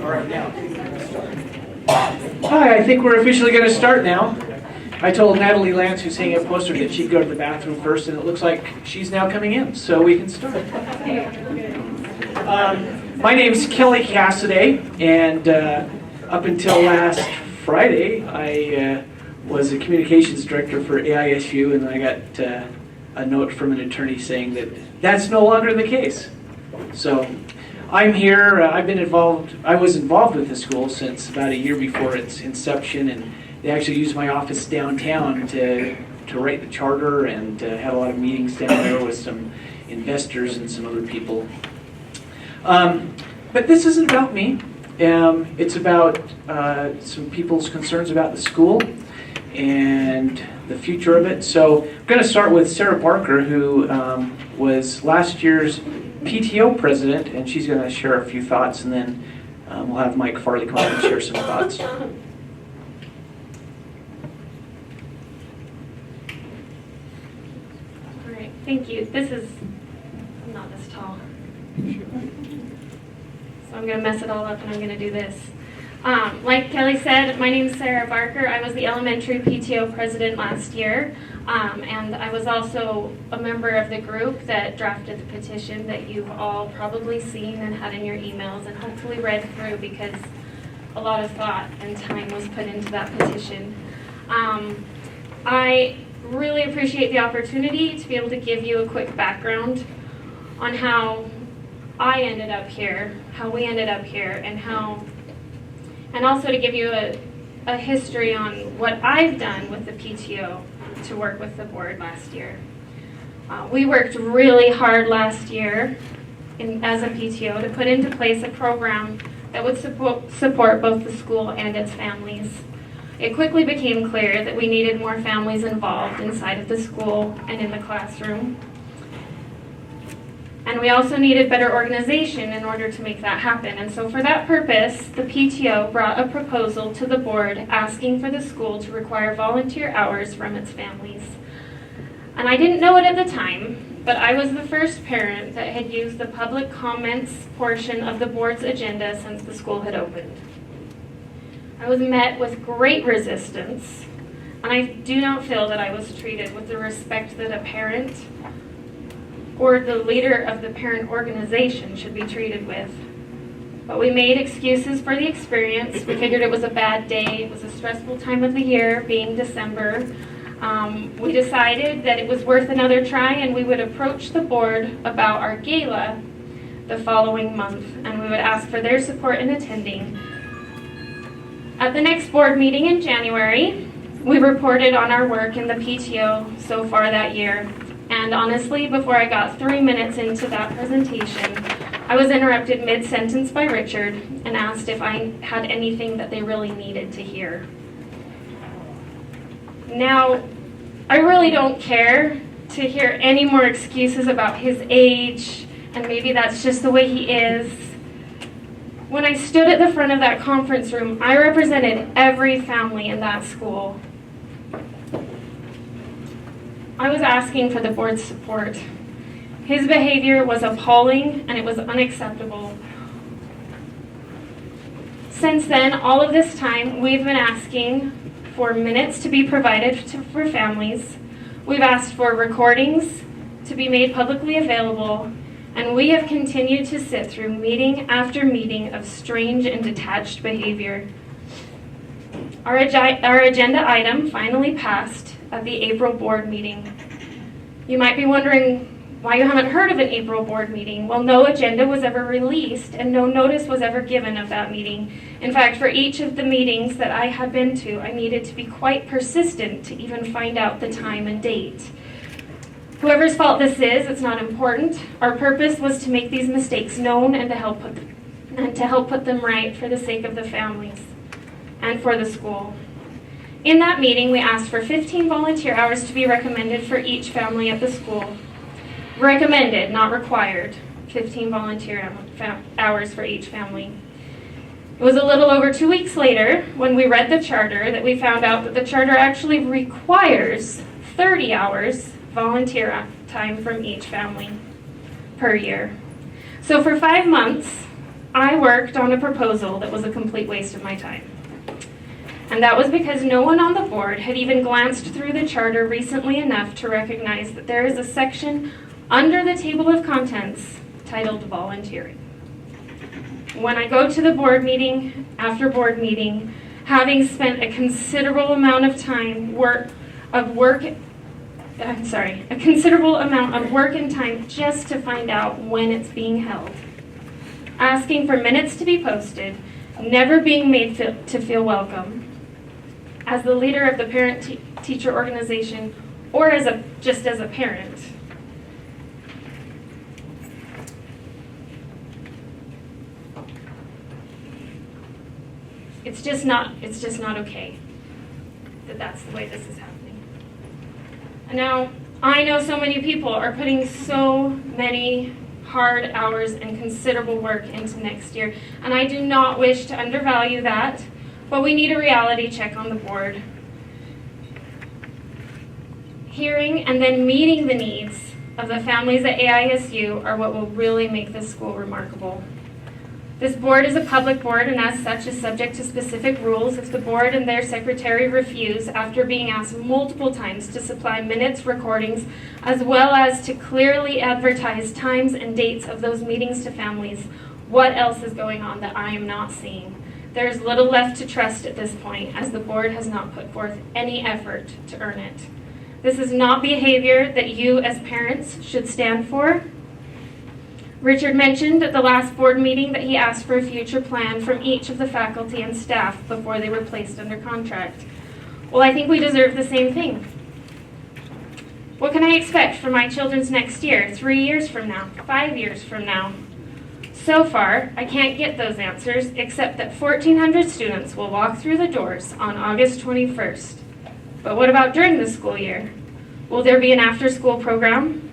All right, now. Hi, I think we're officially going to start now. I told Natalie Lance, who's hanging a poster, that she'd go to the bathroom first, and it looks like she's now coming in, so we can start. My name's Kelly Cassidy, and up until last Friday, I was a communications director for AISU, and I got a note from an attorney saying that that's no longer the case. So I'm here. I was involved with the school since about a year before its inception, and they actually used my office downtown to write the charter, and had a lot of meetings down there with some investors and some other people. But this isn't about me. It's about some people's concerns about the school and the future of it. So I'm going to start with Sarah Barker, who was last year's PTO president, and she's going to share a few thoughts, and then we'll have Mike Farley come up and share some thoughts. All right, thank you. I'm not this tall. So I'm going to mess it all up, and I'm going to do this. Like Kelly said, my name is Sarah Barker. I was the elementary PTO president last year, and I was also a member of the group that drafted the petition that you've all probably seen and had in your emails and hopefully read through, because a lot of thought and time was put into that petition. I really appreciate the opportunity to be able to give you a quick background on how I ended up here, how we ended up here, and also to give you a history on what I've done with the PTO to work with the board last year. We worked really hard last year as a PTO to put into place a program that would support both the school and its families. It quickly became clear that we needed more families involved inside of the school and in the classroom. And we also needed better organization in order to make that happen. And so for that purpose, the PTO brought a proposal to the board asking for the school to require volunteer hours from its families. And I didn't know it at the time, but I was the first parent that had used the public comments portion of the board's agenda since the school had opened. I was met with great resistance, and I do not feel that I was treated with the respect that a parent or the leader of the parent organization should be treated with. But we made excuses for the experience. We figured it was a bad day. It was a stressful time of the year, being December. We decided that it was worth another try, and we would approach the board about our gala the following month, and we would ask for their support in attending. At the next board meeting in January, we reported on our work in the PTO so far that year. And honestly, before I got 3 minutes into that presentation, I was interrupted mid-sentence by Richard and asked if I had anything that they really needed to hear. Now, I really don't care to hear any more excuses about his age, and maybe that's just the way he is. When I stood at the front of that conference room, I represented every family in that school. I was asking for the board's support. His behavior was appalling, and it was unacceptable. Since then, all of this time, we've been asking for minutes to be provided for families. We've asked for recordings to be made publicly available, and we have continued to sit through meeting after meeting of strange and detached behavior. Our agenda item finally passed at the April board meeting. You might be wondering why you haven't heard of an April board meeting. Well, no agenda was ever released, and no notice was ever given of that meeting. In fact, for each of the meetings that I had been to, I needed to be quite persistent to even find out the time and date. Whoever's fault this is, it's not important. Our purpose was to make these mistakes known and to help put them right for the sake of the families and for the school. In that meeting, we asked for 15 volunteer hours to be recommended for each family at the school. Recommended, not required. 15 volunteer hours for each family. It was a little over 2 weeks later, when we read the charter, that we found out that the charter actually requires 30 hours volunteer time from each family per year. So for 5 months, I worked on a proposal that was a complete waste of my time. And that was because no one on the board had even glanced through the charter recently enough to recognize that there is a section under the table of contents titled volunteering. When I go to the board meeting after board meeting, having spent a considerable amount of work and time just to find out when it's being held, asking for minutes to be posted, never being made to feel welcome, as the leader of the parent-teacher organization, or just as a parent. It's just not okay that that's the way this is happening. And now, I know so many people are putting so many hard hours and considerable work into next year, and I do not wish to undervalue that, but we need a reality check on the board. Hearing and then meeting the needs of the families at AISU are what will really make this school remarkable. This board is a public board and as such is subject to specific rules if the board and their secretary refuse, after being asked multiple times, to supply minutes, recordings, as well as to clearly advertise times and dates of those meetings to families. What else is going on that I am not seeing? There is little left to trust at this point, as the board has not put forth any effort to earn it. This is not behavior that you as parents should stand for. Richard mentioned at the last board meeting that he asked for a future plan from each of the faculty and staff before they were placed under contract. Well, I think we deserve the same thing. What can I expect for my children's next year, 3 years from now, 5 years from now? So far, I can't get those answers, except that 1,400 students will walk through the doors on August 21st. But what about during the school year? Will there be an after-school program?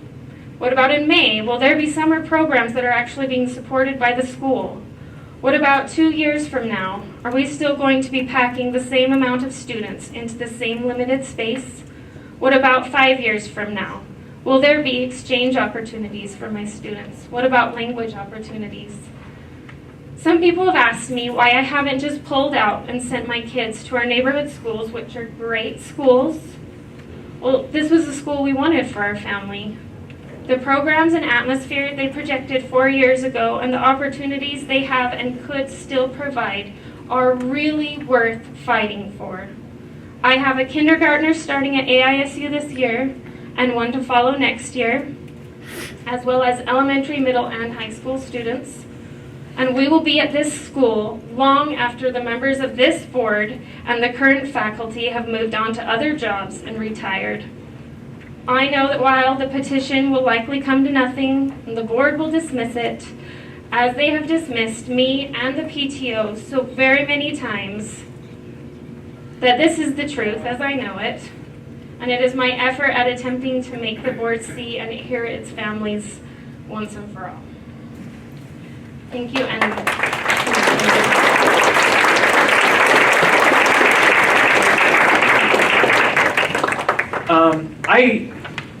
What about in May? Will there be summer programs that are actually being supported by the school? What about 2 years from now? Are we still going to be packing the same amount of students into the same limited space? What about 5 years from now? Will there be exchange opportunities for my students? What about language opportunities? Some people have asked me why I haven't just pulled out and sent my kids to our neighborhood schools, which are great schools. Well, this was the school we wanted for our family. The programs and atmosphere they projected 4 years ago and the opportunities they have and could still provide are really worth fighting for. I have a kindergartner starting at AISU this year and one to follow next year, as well as elementary, middle, and high school students. And we will be at this school long after the members of this board and the current faculty have moved on to other jobs and retired. I know that while the petition will likely come to nothing and the board will dismiss it, as they have dismissed me and the PTO so very many times, that this is the truth as I know it, and it is my effort at attempting to make the board see and hear its families once and for all. Thank you.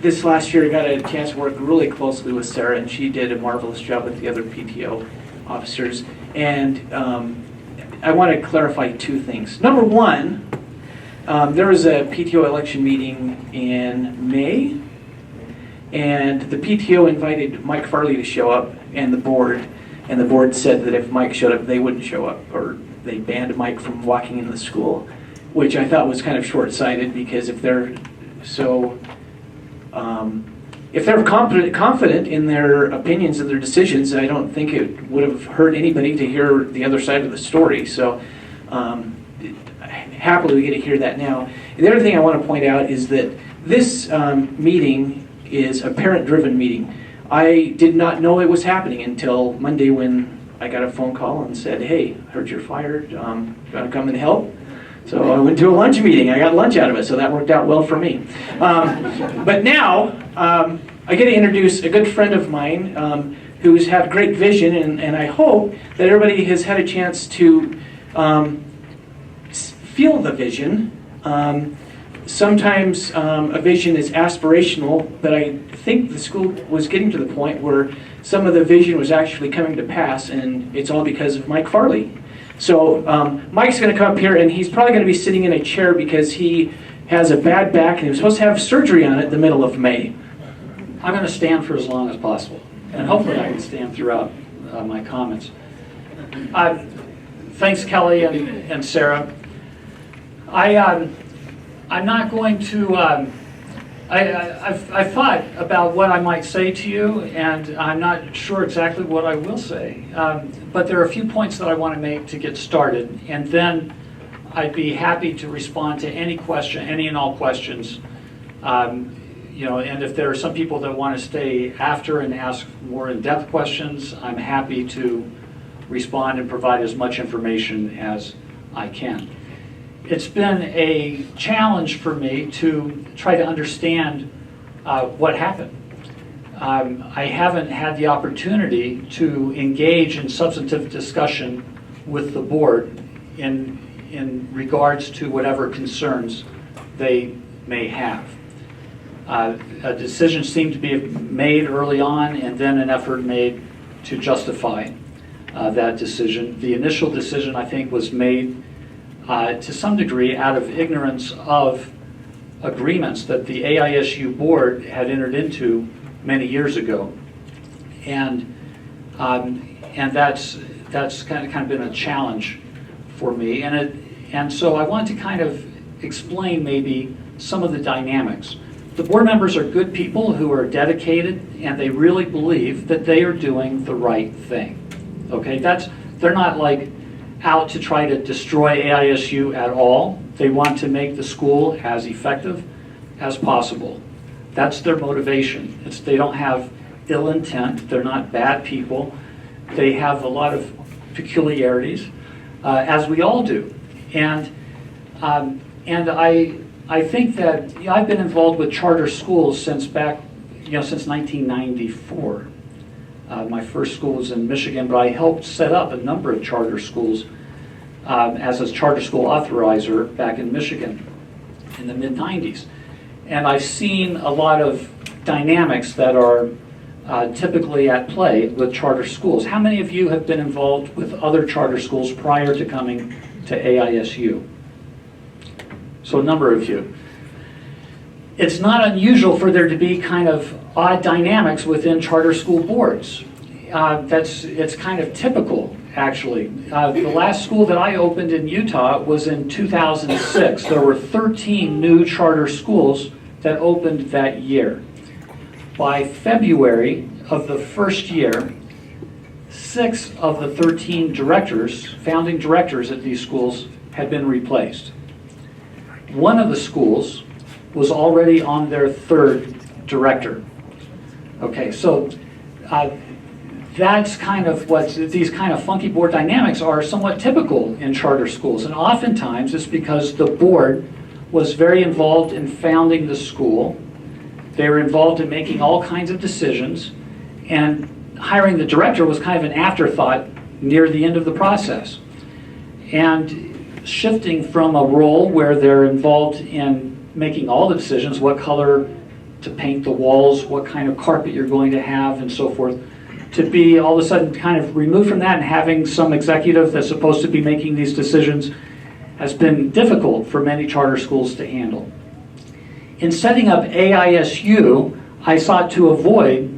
This last year got a chance to work really closely with Sarah, and she did a marvelous job with the other PTO officers. And I want to clarify two things. Number one, there was a PTO election meeting in May, and the PTO invited Mike Farley to show up, and the board said that if Mike showed up, they wouldn't show up, or they banned Mike from walking into the school, which I thought was kind of short-sighted, because if they're confident in their opinions and their decisions, I don't think it would have hurt anybody to hear the other side of the story. So happily we get to hear that now. And the other thing I want to point out is that this meeting is a parent-driven meeting. I did not know it was happening until Monday when I got a phone call and said, "Hey, heard you're fired. You want to come and help?" So I went to a lunch meeting. I got lunch out of it, so that worked out well for me. But now I get to introduce a good friend of mine who's had great vision, and I hope that everybody has had a chance to feel the vision sometimes a vision is aspirational, but I think the school was getting to the point where some of the vision was actually coming to pass, and it's all because of Mike Farley. So Mike's going to come up here, and he's probably going to be sitting in a chair because he has a bad back, and he was supposed to have surgery on it the middle of May. I'm going to stand for as long as possible, and hopefully I can stand throughout my comments. Thanks, Kelly and Sarah. I'm not going to, I've thought about what I might say to you, and I'm not sure exactly what I will say. But there are a few points that I want to make to get started, and then I'd be happy to respond to any question, any and all questions. And if there are some people that want to stay after and ask more in-depth questions, I'm happy to respond and provide as much information as I can. It's been a challenge for me to try to understand what happened. I haven't had the opportunity to engage in substantive discussion with the board in regards to whatever concerns they may have. A decision seemed to be made early on, and then an effort made to justify that decision. The initial decision, I think, was made to some degree out of ignorance of agreements that the AISU board had entered into many years ago, and that's kind of been a challenge for me, and so I want to kind of explain maybe some of the dynamics. The board members are good people who are dedicated, and they really believe that they are doing the right thing. Okay, they're not like out to try to destroy AISU at all. They want to make the school as effective as possible. That's their motivation. They don't have ill intent. They're not bad people. They have a lot of peculiarities, as we all do. And I think that I've been involved with charter schools since 1994. My first school was in Michigan, but I helped set up a number of charter schools as a charter school authorizer back in Michigan in the mid-90s. And I've seen a lot of dynamics that are typically at play with charter schools. How many of you have been involved with other charter schools prior to coming to AISU? So a number of you. It's not unusual for there to be kind of odd dynamics within charter school boards. It's kind of typical, actually. The last school that I opened in Utah was in 2006. There were 13 new charter schools that opened that year. By February of the first year, 6 of the 13 directors, founding directors at these schools, had been replaced. One of the schools was already on their 3rd director. Okay, so that's kind of what these kind of funky board dynamics are, somewhat typical in charter schools. And oftentimes it's because the board was very involved in founding the school. They were involved in making all kinds of decisions, and hiring the director was kind of an afterthought near the end of the process. And shifting from a role where they're involved in making all the decisions, what color to paint the walls, what kind of carpet you're going to have, and so forth, to be all of a sudden kind of removed from that and having some executive that's supposed to be making these decisions has been difficult for many charter schools to handle. In setting up AISU, I sought to avoid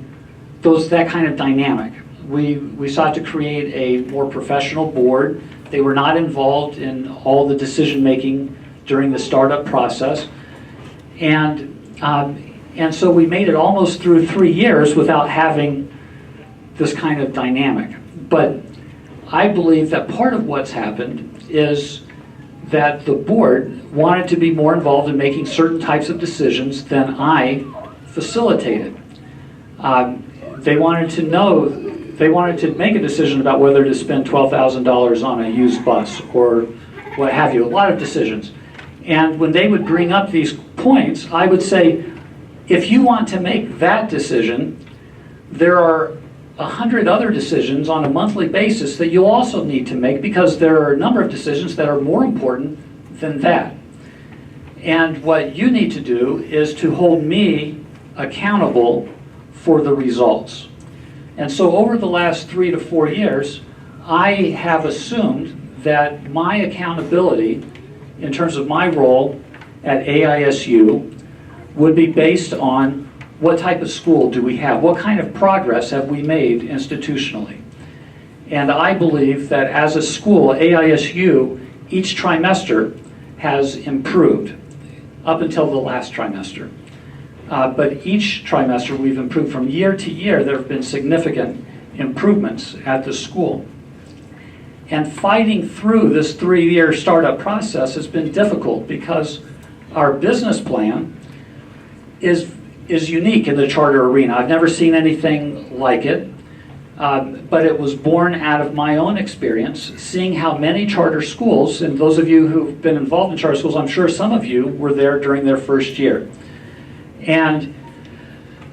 that kind of dynamic. We sought to create a more professional board. They were not involved in all the decision making during the startup process. And so we made it almost through 3 years without having this kind of dynamic. But I believe that part of what's happened is that the board wanted to be more involved in making certain types of decisions than I facilitated. They wanted to make a decision about whether to spend $12,000 on a used bus or what have you, a lot of decisions. And when they would bring up these points, I would say, if you want to make that decision, there are 100 other decisions on a monthly basis that you'll also need to make, because there are a number of decisions that are more important than that. And what you need to do is to hold me accountable for the results. And so over the last 3 to 4 years, I have assumed that my accountability in terms of my role at AISU would be based on what type of school do we have, what kind of progress have we made institutionally. And I believe that as a school, AISU, each trimester has improved up until the last trimester. But each trimester we've improved. From year to year. There have been significant improvements at the school. And fighting through this 3-year startup process has been difficult because our business plan is unique in the charter arena. I've never seen anything like it, but it was born out of my own experience, seeing how many charter schools, and those of you who've been involved in charter schools, I'm sure some of you were there during their first year. And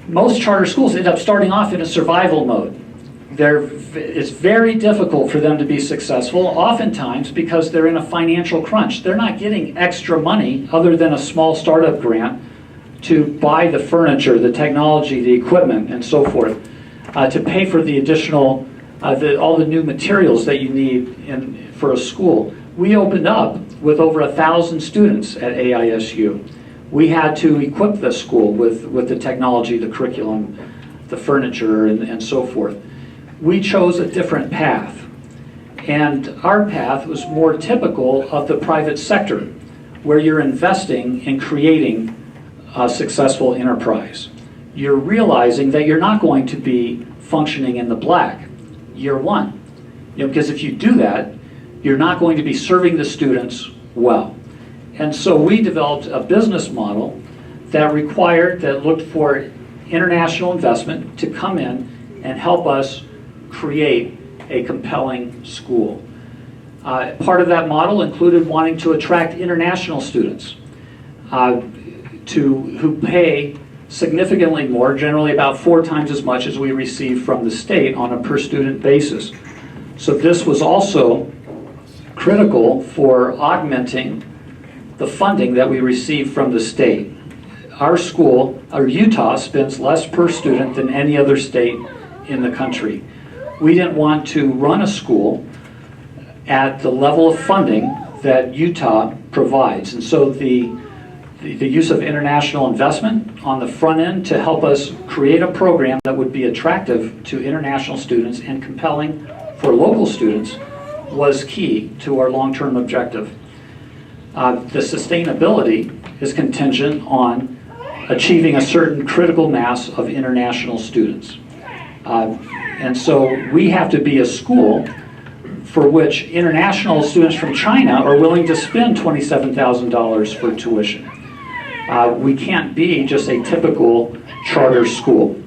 most charter schools end up starting off in a survival mode. It's very difficult for them to be successful, oftentimes because they're in a financial crunch. They're not getting extra money other than a small startup grant to buy the furniture, the technology, the equipment, and so forth, to pay for the additional, all the new materials that you need for a school. We opened up with over 1,000 students at AISU. We had to equip the school with the technology, the curriculum, the furniture, and so forth. We chose a different path. And our path was more typical of the private sector, where you're investing in creating a successful enterprise. You're realizing that you're not going to be functioning in the black year one. Because if you do that, you're not going to be serving the students well. And so we developed a business model that looked for international investment to come in and help us create a compelling school. Part of that model included wanting to attract international students who pay significantly more, generally about 4 times as much as we receive from the state on a per student basis. So this was also critical for augmenting the funding that we receive from the state. Our school, Utah, spends less per student than any other state in the country. We didn't want to run a school at the level of funding that Utah provides. And so the use of international investment on the front end to help us create a program that would be attractive to international students and compelling for local students was key to our long-term objective. The sustainability is contingent on achieving a certain critical mass of international students. And so we have to be a school for which international students from China are willing to spend $27,000 for tuition. We can't be just a typical charter school.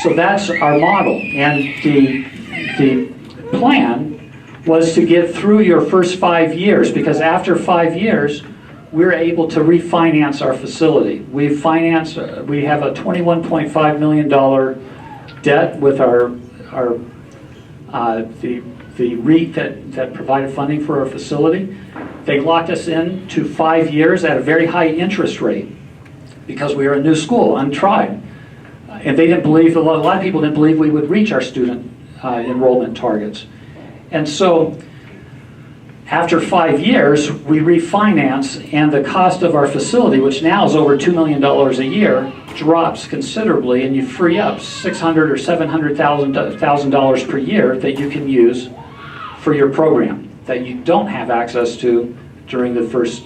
So that's our model. And the plan was to get through your first 5 years, because after 5 years, we're able to refinance our facility. We have a $21.5 million debt with the REIT that provided funding for our facility. They locked us in to 5 years at a very high interest rate because we were a new school, untried. And they didn't believe, a lot of people didn't believe we would reach our student enrollment targets. And so after 5 years, we refinance, and the cost of our facility, which now is over $2 million a year, drops considerably, and you free up $600,000 or $700,000 per year that you can use for your program that you don't have access to during these first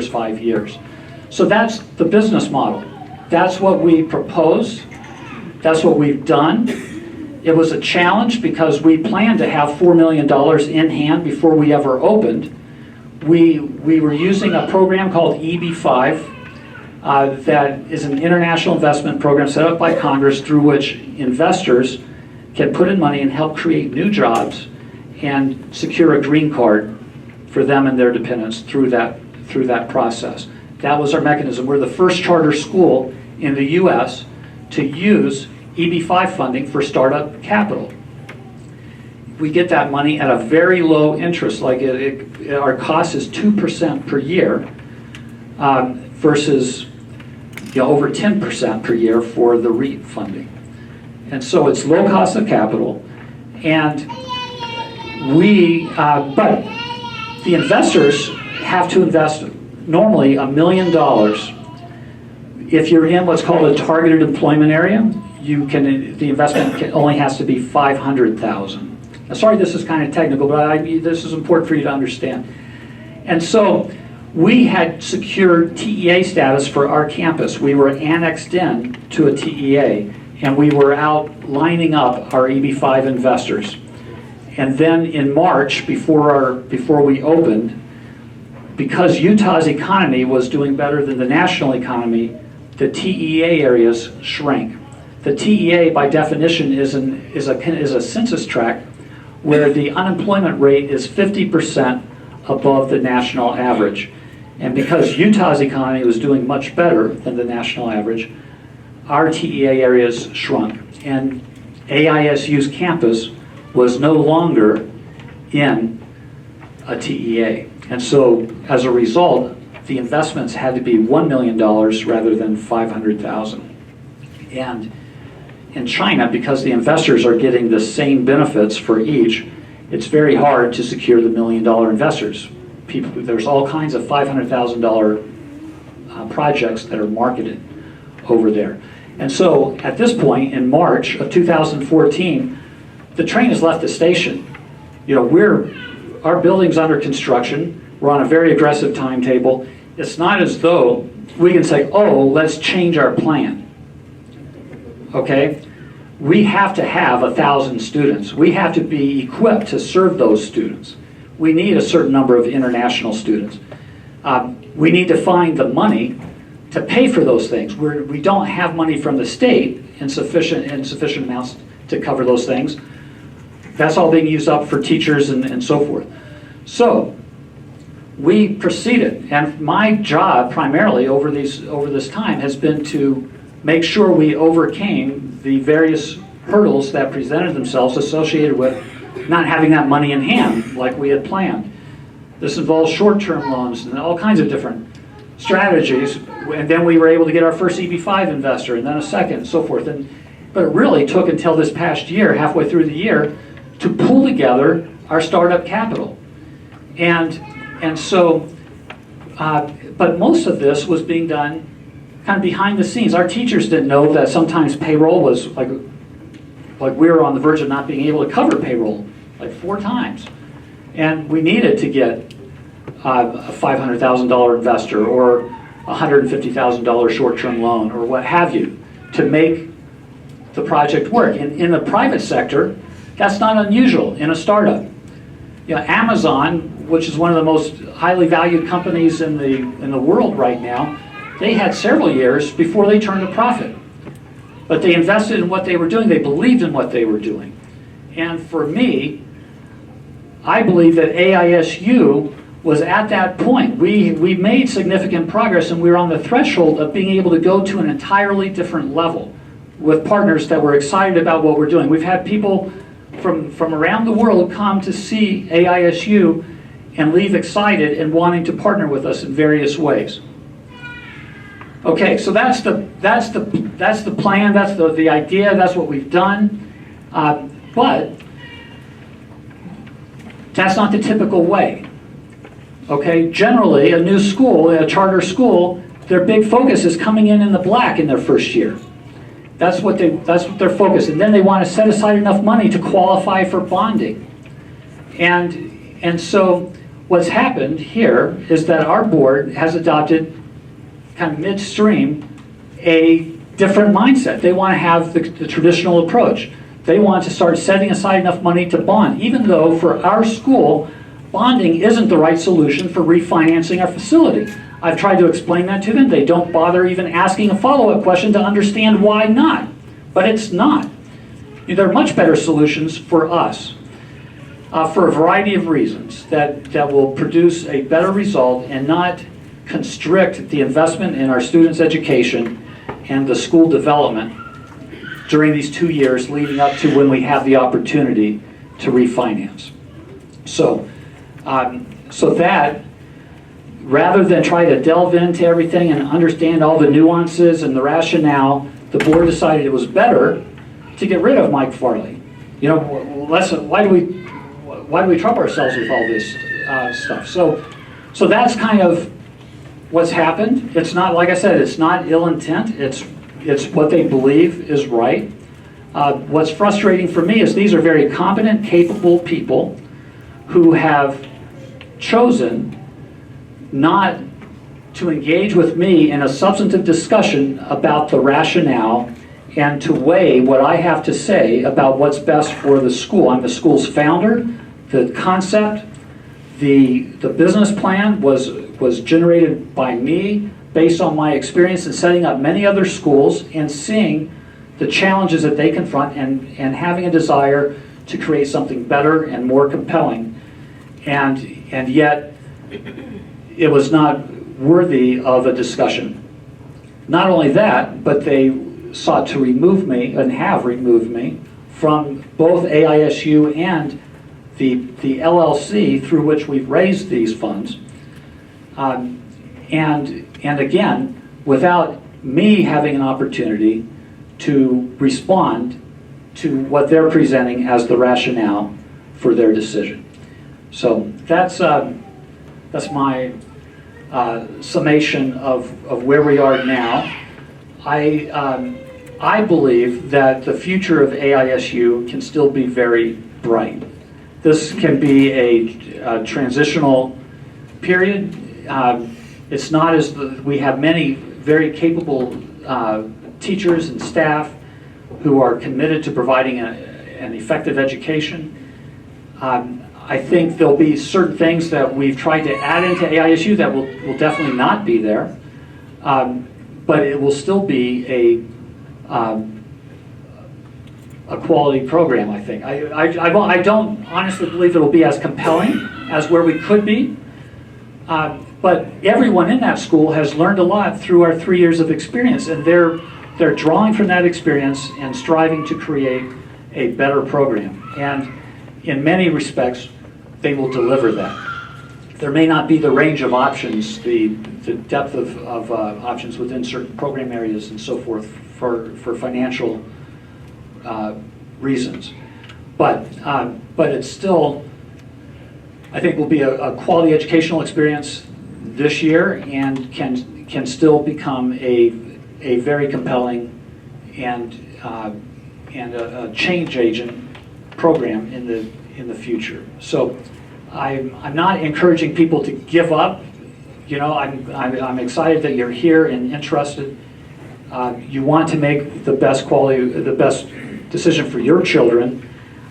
5 years. So that's the business model. That's what we proposed. That's what we've done. It was a challenge because we planned to have $4 million in hand before we ever opened. We were using a program called EB5 that is an international investment program set up by Congress through which investors can put in money and help create new jobs and secure a green card for them and their dependents through that process. That was our mechanism. We're the first charter school in the U.S. to use EB5 funding for startup capital. We get that money at a very low interest, like our cost is 2% per year. versus over 10% per year for the REIT funding. And so it's low cost of capital, and but the investors have to invest normally $1 million. If you're in what's called a targeted employment area, the investment only has to be $500,000. Sorry, this is kind of technical, but this is important for you to understand. And so we had secured TEA status for our campus. We were annexed in to a TEA, and we were out lining up our EB5 investors. And then in March, before we opened, because Utah's economy was doing better than the national economy, the TEA areas shrank. The TEA, by definition, is a census tract where the unemployment rate is 50% above the national average. And because Utah's economy was doing much better than the national average, our TEA areas shrunk. And AISU's campus was no longer in a TEA. And so, as a result, the investments had to be $1 million rather than $500,000. And in China, because the investors are getting the same benefits for each, it's very hard to secure the $1 million investors. There's all kinds of $500,000 projects that are marketed over there. And so, at this point, in March of 2014, the train has left the station. Our building's under construction. We're on a very aggressive timetable. It's not as though we can say, oh, let's change our plan. Okay? We have to have 1,000 students. We have to be equipped to serve those students. We need a certain number of international students. We need to find the money to pay for those things. We don't have money from the state in sufficient amounts to cover those things. That's all being used up for teachers and so forth. So we proceeded, and my job primarily over this time has been to make sure we overcame the various hurdles that presented themselves associated with not having that money in hand like we had planned. This involves short-term loans and all kinds of different strategies, and then we were able to get our first EB5 investor, and then a second, and so forth. But it really took until this past year, halfway through the year, to pull together our startup capital. And so, but most of this was being done kind of behind the scenes. Our teachers didn't know that sometimes payroll was like we were on the verge of not being able to cover payroll like 4 times. And we needed to get a $500,000 investor or a $150,000 short-term loan or what have you to make the project work. In the private sector, that's not unusual in a startup. Amazon, which is one of the most highly valued companies in the world right now, they had several years before they turned a profit. But they invested in what they were doing. They believed in what they were doing. And for me, I believe that AISU was at that point. We made significant progress, and we were on the threshold of being able to go to an entirely different level with partners that were excited about what we're doing. We've had people from around the world come to see AISU and leave excited and wanting to partner with us in various ways. Okay, so that's the plan, that's the idea, that's what we've done, but that's not the typical way. Okay, generally a new school, a charter school, their big focus is coming in the black in their first year. That's what their focus, and then they want to set aside enough money to qualify for bonding. And so what's happened here is that our board has adopted kind of midstream a different mindset. They want to have the traditional approach. They want to start setting aside enough money to bond, even though for our school, bonding isn't the right solution for refinancing our facility. I've tried to explain that to them. They don't bother even asking a follow-up question to understand why not. But it's not. There are much better solutions for us for a variety of reasons that will produce a better result and not constrict the investment in our students' education and the school development during these 2 years leading up to when we have the opportunity to refinance. So that rather than try to delve into everything and understand all the nuances and the rationale, the board decided it was better to get rid of Mike Farley. You know, why do we trouble ourselves with all this stuff? So that's kind of what's happened. It's not, like I said, it's not ill intent. It's what they believe is right. What's frustrating for me is these are very competent, capable people who have chosen not to engage with me in a substantive discussion about the rationale and to weigh what I have to say about what's best for the school. I'm the school's founder. The concept, the business plan was generated by me based on my experience in setting up many other schools and seeing the challenges that they confront and having a desire to create something better and more compelling. And yet, it was not worthy of a discussion. Not only that, but they sought to remove me and have removed me from both AISU and the LLC through which we've raised these funds. And again, without me having an opportunity to respond to what they're presenting as the rationale for their decision. So that's my summation of where we are now. I believe that the future of AISU can still be very bright. This can be a transitional period. It's not as we have many very capable teachers and staff who are committed to providing an effective education. I think there'll be certain things that we've tried to add into AISU that will definitely not be there, but it will still be a quality program, I think. I don't honestly believe it'll be as compelling as where we could be, but everyone in that school has learned a lot through our 3 years of experience, and they're drawing from that experience and striving to create a better program. And in many respects, they will deliver that. There may not be the range of options, the depth of options within certain program areas and so forth for financial reasons. But it's still, I think, will be a quality educational experience this year and can still become a very compelling and a change agent program in the future. So I'm not encouraging people to give up. You know, I'm excited that you're here and interested. You want to make the best decision for your children.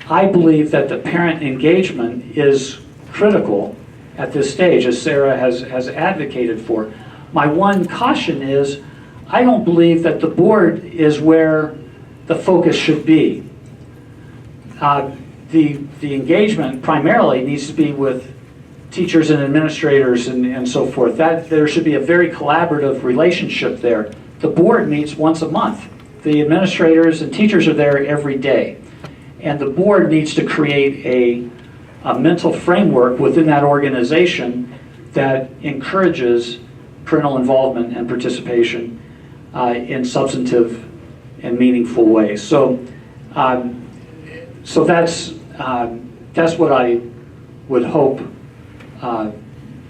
I believe that the parent engagement is critical at this stage, as Sarah has advocated for. My one caution is, I don't believe that the board is where the focus should be. The engagement primarily needs to be with teachers and administrators and so forth. That there should be a very collaborative relationship there. The board meets once a month. The administrators and teachers are there every day. And the board needs to create a mental framework within that organization that encourages parental involvement and participation in substantive and meaningful ways. So that's what I would hope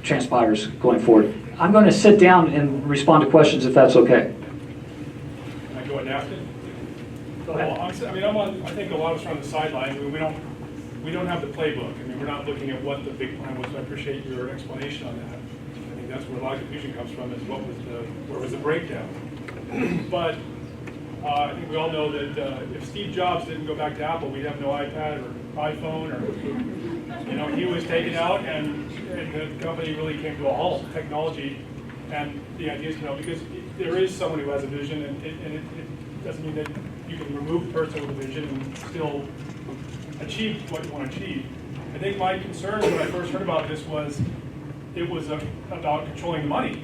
transpires going forward. I'm going to sit down and respond to questions if that's okay. Can I go after? Go ahead. Well, I think a lot of us are on the sidelines. We don't have the playbook. I mean, we're not looking at what the big plan was. So I appreciate your explanation on that. I think that's where a lot of confusion comes from, is where was the breakdown. But I think we all know that if Steve Jobs didn't go back to Apple, we'd have no iPad or iPhone, or he was taken out, and the company really came to a halt. Technology, and the idea is, because there is someone who has a vision, and it doesn't mean that you can remove the person with a vision and still achieve what you want to achieve. I think my concern when I first heard about this was it was about controlling the money.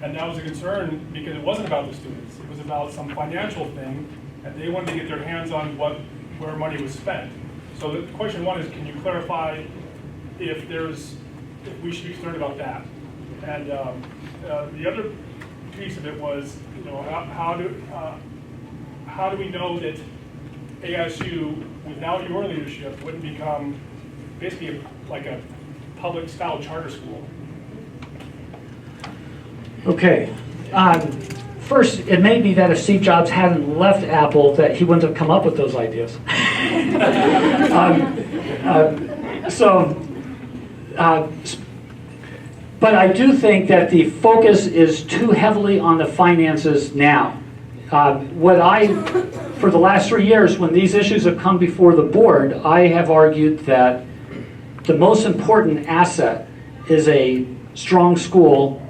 And that was a concern because it wasn't about the students. It was about some financial thing, and they wanted to get their hands on where money was spent. So the question one is, can you clarify if we should be concerned about that? And the other piece of it was, how do we know that AISU, without your leadership, wouldn't become basically like a public style charter school? Okay. First, it may be that if Steve Jobs hadn't left Apple, that he wouldn't have come up with those ideas. But I do think that the focus is too heavily on the finances now. For the last 3 years, when these issues have come before the board, I have argued that the most important asset is a strong school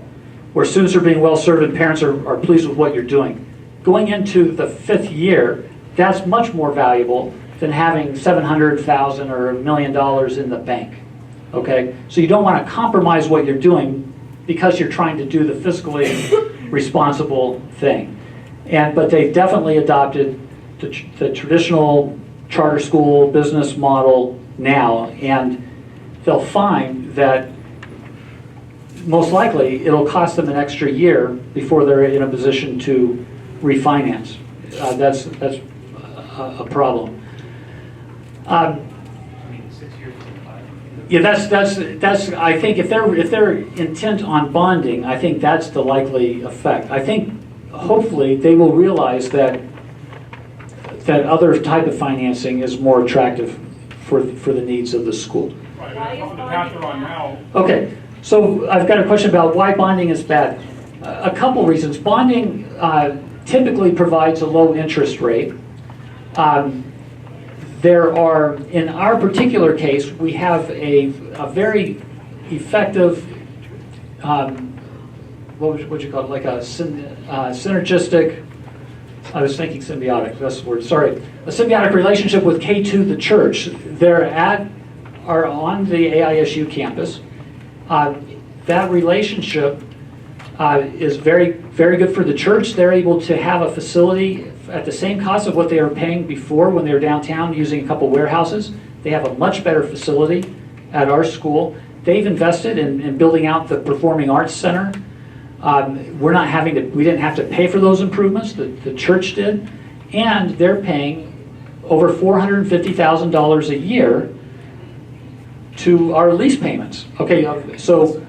where students are being well served and parents are pleased with what you're doing. Going into the 5th year, that's much more valuable than having $700,000 or $1 million in the bank. Okay, so you don't want to compromise what you're doing because you're trying to do the fiscally responsible thing. But they definitely adopted the traditional charter school business model now, and they'll find that most likely it'll cost them an extra year before they're in a position to refinance. That's a problem. Yeah, that's. I think if they're intent on bonding, I think that's the likely effect. I think hopefully they will realize that other type of financing is more attractive for the needs of the school. Right, on the path they're on now. Okay, so I've got a question about why bonding is bad. A couple reasons. Bonding typically provides a low interest rate. There are, in our particular case, we have a very effective, what would you call it, like a synergistic, I was thinking symbiotic, that's the word, sorry. A symbiotic relationship with K2, the church. Are on the AISU campus. That relationship is very, very good for the church. They're able to have a facility at the same cost of what they were paying before when they were downtown using a couple warehouses. They have a much better facility at our school. They've invested in building out the Performing Arts Center. We didn't have to pay for those improvements, the church did, and they're paying over $450,000 a year to our lease payments. Okay, so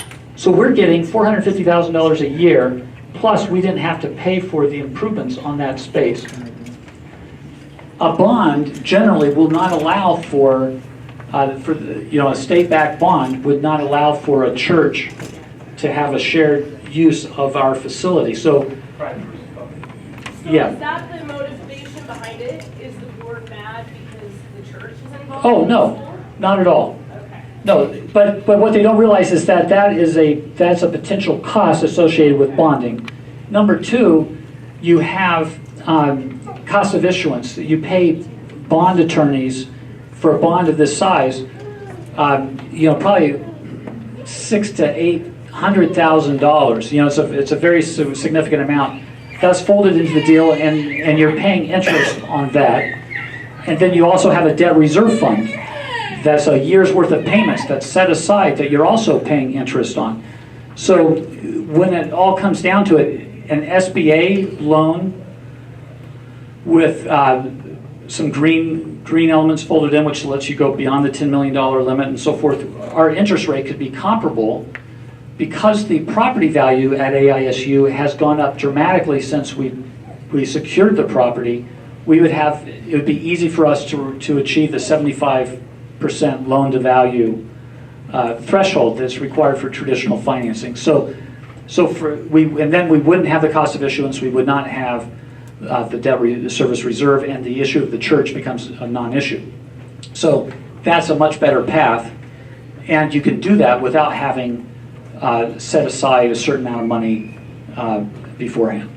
we're getting $450,000 a year, plus we didn't have to pay for the improvements on that space. A bond generally will not allow for a state-backed bond would not allow for a church to have a shared use of our facility. So yeah. Is that the motivation behind it? Is the board mad because the church is involved? Oh, no, not at all. Okay. No, but what they don't realize is that's a potential cost associated with bonding. Number two, you have cost of issuance. You pay bond attorneys for a bond of this size, probably $600,000 to $800,000. It's a very significant amount. That's folded into the deal, and you're paying interest on that. And then you also have a debt reserve fund. That's a year's worth of payments that's set aside that you're also paying interest on. So when it all comes down to it, an SBA loan with some green elements folded in, which lets you go beyond the $10 million limit and so forth, our interest rate could be comparable because the property value at AISU has gone up dramatically since we secured the property. It would be easy for us to achieve the 75% loan to value threshold that's required for traditional financing. And then we wouldn't have the cost of issuance. We would not have the debt service reserve, and the issue of the church becomes a non-issue. So that's a much better path, and you can do that without having set aside a certain amount of money beforehand.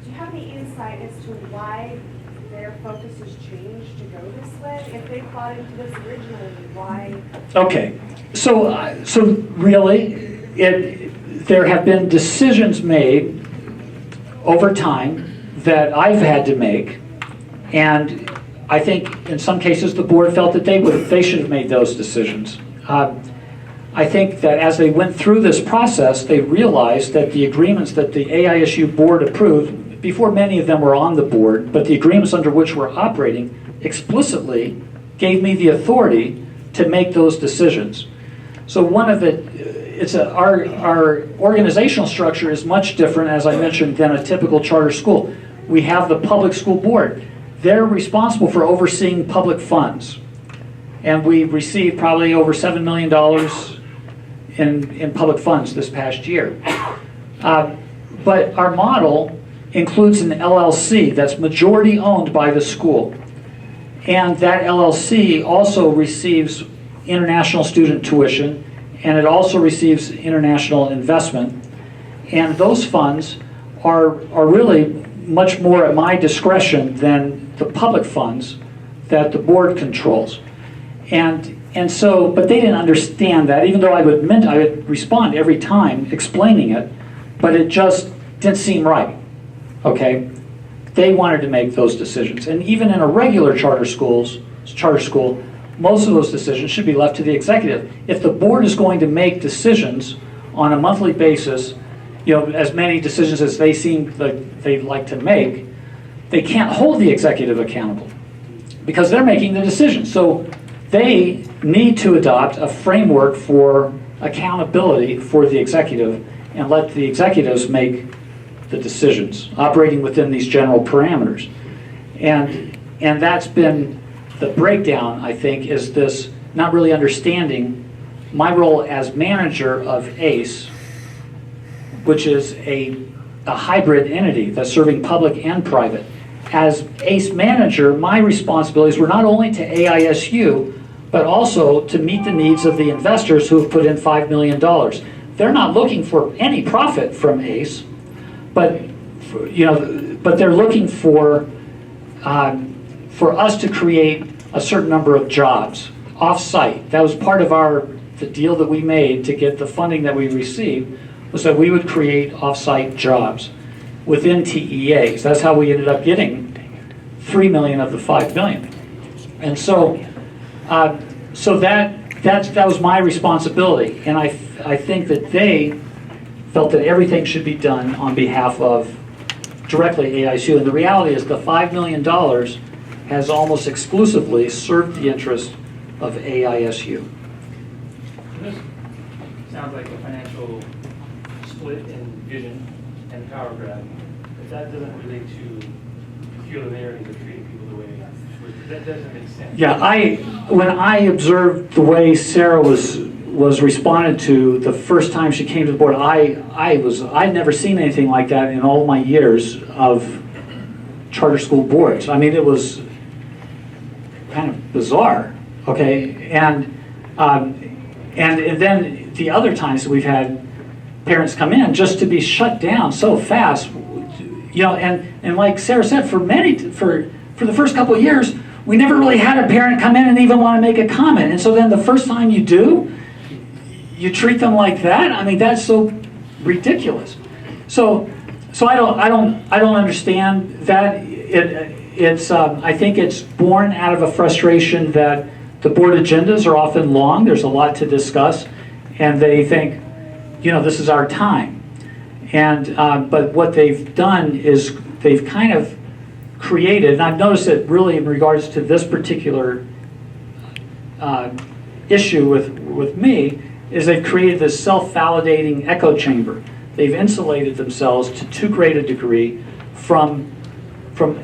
Do you have any insight as to why their focus has changed to go this way? If they bought into this originally, why? Okay, so really, there have been decisions made over time that I've had to make, and I think in some cases the board felt that they should have made those decisions. I think that as they went through this process, they realized that the agreements that the AISU board approved, before many of them were on the board, but the agreements under which we're operating explicitly gave me the authority to make those decisions. So one of our organizational structure is much different, as I mentioned, than a typical charter school. We have the public school board. They're responsible for overseeing public funds. And we received probably over $7 million in public funds this past year. But our model includes an LLC that's majority owned by the school. And that LLC also receives international student tuition, and it also receives international investment. And those funds are really much more at my discretion than the public funds that the board controls. And so, but they didn't understand that, even though I would respond every time explaining it, but it just didn't seem right, okay? They wanted to make those decisions. And even in a regular charter school, most of those decisions should be left to the executive. If the board is going to make decisions on a monthly basis, as many decisions as they seem like they'd like to make, they can't hold the executive accountable because they're making the decision. So they need to adopt a framework for accountability for the executive and let the executives make the decisions, operating within these general parameters. And that's been the breakdown, I think, is this not really understanding my role as manager of ACE, which is a hybrid entity that's serving public and private. As ACE manager, my responsibilities were not only to AISU, but also to meet the needs of the investors who have put in $5 million. They're not looking for any profit from ACE, but they're looking for us to create a certain number of jobs off-site. That was part of the deal that we made to get the funding that we received, was that we would create off-site jobs within TEAs. That's how we ended up getting $3 million of the $5 million. And so that was my responsibility, and I think that they felt that everything should be done on behalf of directly AISU. And the reality is the $5 million has almost exclusively served the interest of AISU. This sounds like a financial split in vision and power grab, but that doesn't relate to peculiarities of treating people the way that doesn't make sense. Yeah, when I observed the way Sarah was responded to the first time she came to the board, I'd never seen anything like that in all my years of charter school boards. I mean, it was kind of bizarre, okay? And then the other times we've had parents come in just to be shut down so fast, and like Sarah said, for the first couple of years, we never really had a parent come in and even want to make a comment. And so then the first time you do, you treat them like that. I mean, that's so ridiculous. So I don't understand that. I think it's born out of a frustration that the board agendas are often long. There's a lot to discuss, and they think, this is our time. And but what they've done is they've kind of created, and I've noticed it really in regards to this particular issue with me, is they've created this self-validating echo chamber. They've insulated themselves to too great a degree from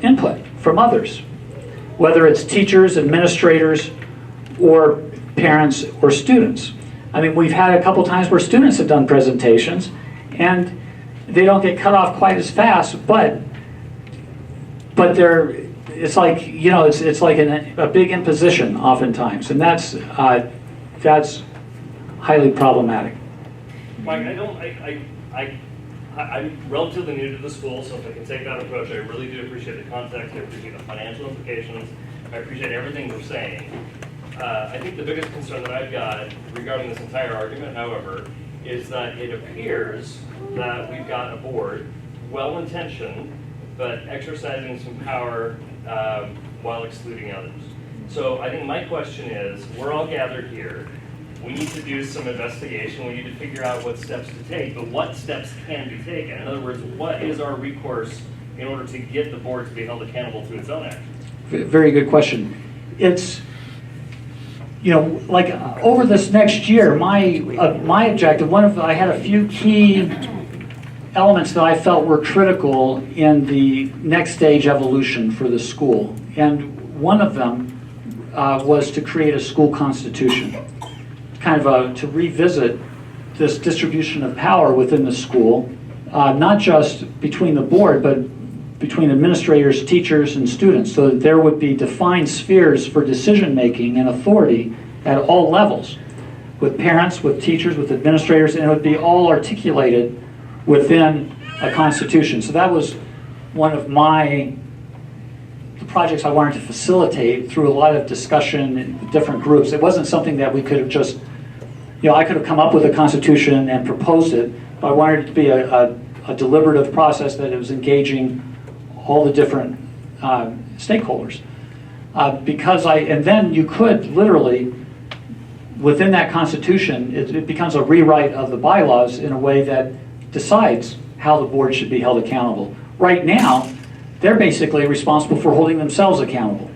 input from others, whether it's teachers, administrators, or parents or students. I mean, we've had a couple times where students have done presentations and they don't get cut off quite as fast, but it's like a big imposition oftentimes, and that's highly problematic. Mike, I'm relatively new to the school, so if I can take that approach, I really do appreciate the context, I appreciate the financial implications, I appreciate everything we're saying. I think the biggest concern that I've got regarding this entire argument, however, is that it appears that we've got a board, well-intentioned, but exercising some power while excluding others. So I think my question is, we're all gathered here, We need to do some investigation. We need to figure out what steps to take, but what steps can be taken? In other words, what is our recourse in order to get the board to be held accountable to its own actions? Very good question. It's, like over this next year, my objective, I had a few key elements that I felt were critical in the next stage evolution for the school. And one of them was to create a school constitution, to revisit this distribution of power within the school, not just between the board, but between administrators, teachers, and students, so that there would be defined spheres for decision-making and authority at all levels, with parents, with teachers, with administrators, and it would be all articulated within a constitution. So that was one of the projects I wanted to facilitate through a lot of discussion in different groups. It wasn't something that we could have just, I could have come up with a constitution and proposed it, but I wanted it to be a deliberative process that it was engaging all the different stakeholders. And then you could literally, within that constitution, it becomes a rewrite of the bylaws in a way that decides how the board should be held accountable. Right now, they're basically responsible for holding themselves accountable.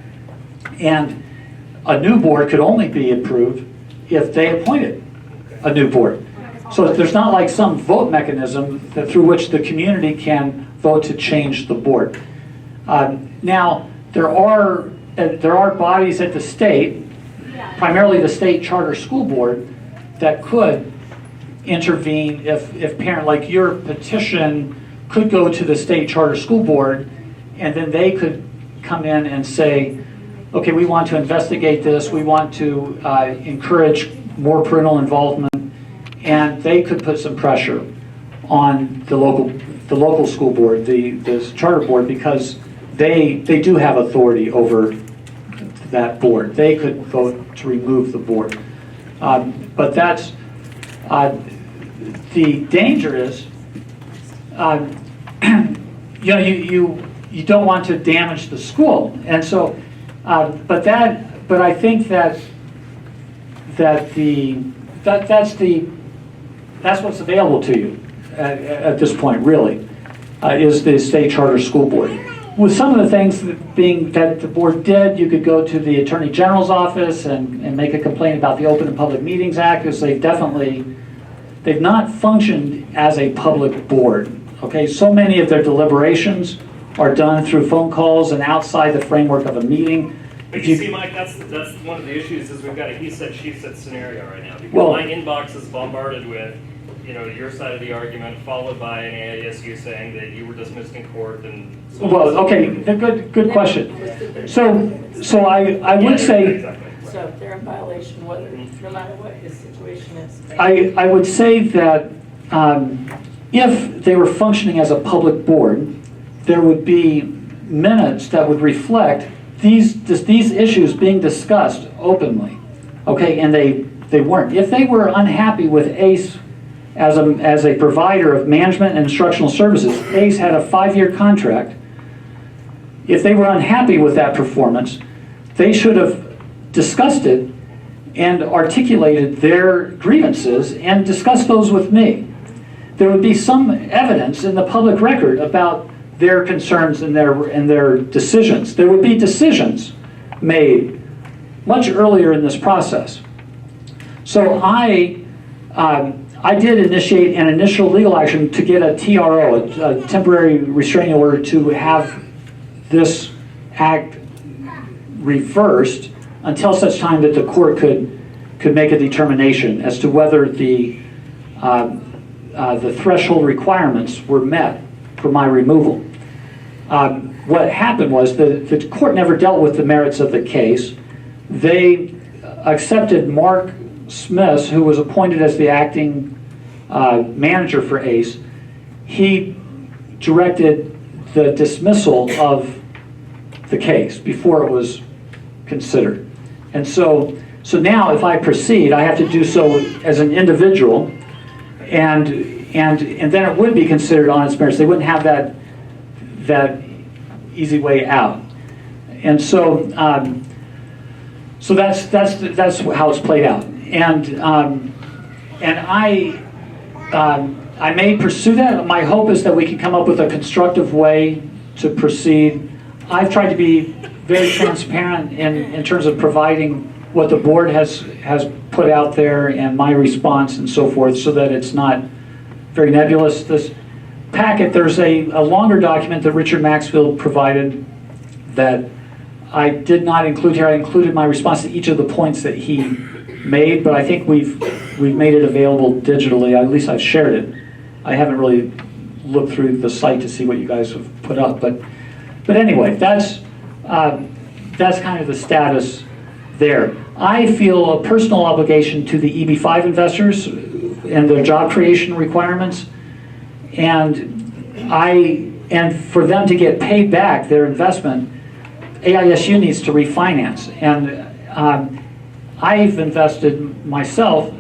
And a new board could only be approved if they appointed a new board. So there's not like some vote mechanism through which the community can vote to change the board. Now, there are bodies at the state, primarily the state charter school board, that could intervene if parent, like your petition could go to the state charter school board, and then they could come in and say, okay, we want to investigate this, we want to encourage more parental involvement, and they could put some pressure on the local school board, the charter board, because they do have authority over that board. They could vote to remove the board. But that's, the danger is, you don't want to damage the school. And so, but I think that's what's available to you at this point, really, is the state charter school board. With some of the things that the board did, you could go to the Attorney General's office and make a complaint about the Open and Public Meetings Act, because they've not functioned as a public board. Okay, so many of their deliberations are done through phone calls and outside the framework of a meeting. But you see, Mike, that's one of the issues is we've got a he said, she said scenario right now. Because my inbox is bombarded with, your side of the argument, followed by an AISU saying that you were dismissed in court and so on. Well, okay, good question. So I would say, exactly. So they're in violation no matter what his situation is. I would say that if they were functioning as a public board, there would be minutes that would reflect these issues being discussed openly, okay, and they weren't. If they were unhappy with ACE as a provider of management and instructional services, ACE had a 5-year contract. If they were unhappy with that performance, they should have discussed it and articulated their grievances and discussed those with me. There would be some evidence in the public record about their concerns and their decisions. There would be decisions made much earlier in this process. So I did initiate an initial legal action to get a TRO, a temporary restraining order, to have this act reversed until such time that the court could make a determination as to whether the threshold requirements were met for my removal. What happened was the court never dealt with the merits of the case. They accepted Mark Smith, who was appointed as the acting manager for ACE. He directed the dismissal of the case before it was considered. And so now if I proceed, I have to do so as an individual, and then it would be considered on its merits. They wouldn't have that easy way out. And so that's how it's played out. I may pursue that. My hope is that we can come up with a constructive way to proceed. I've tried to be very transparent in terms of providing what the board has put out there and my response and so forth, so that it's not very nebulous. This packet, there's a longer document that Richard Maxfield provided that I did not include here. I included my response to each of the points that he made, but I think we've made it available digitally. At least I've shared it. I haven't really looked through the site to see what you guys have put up, but anyway, that's kind of the status there. I feel a personal obligation to the EB5 investors and their job creation requirements, and for them to get paid back their investment, AISU needs to refinance. And I've invested myself,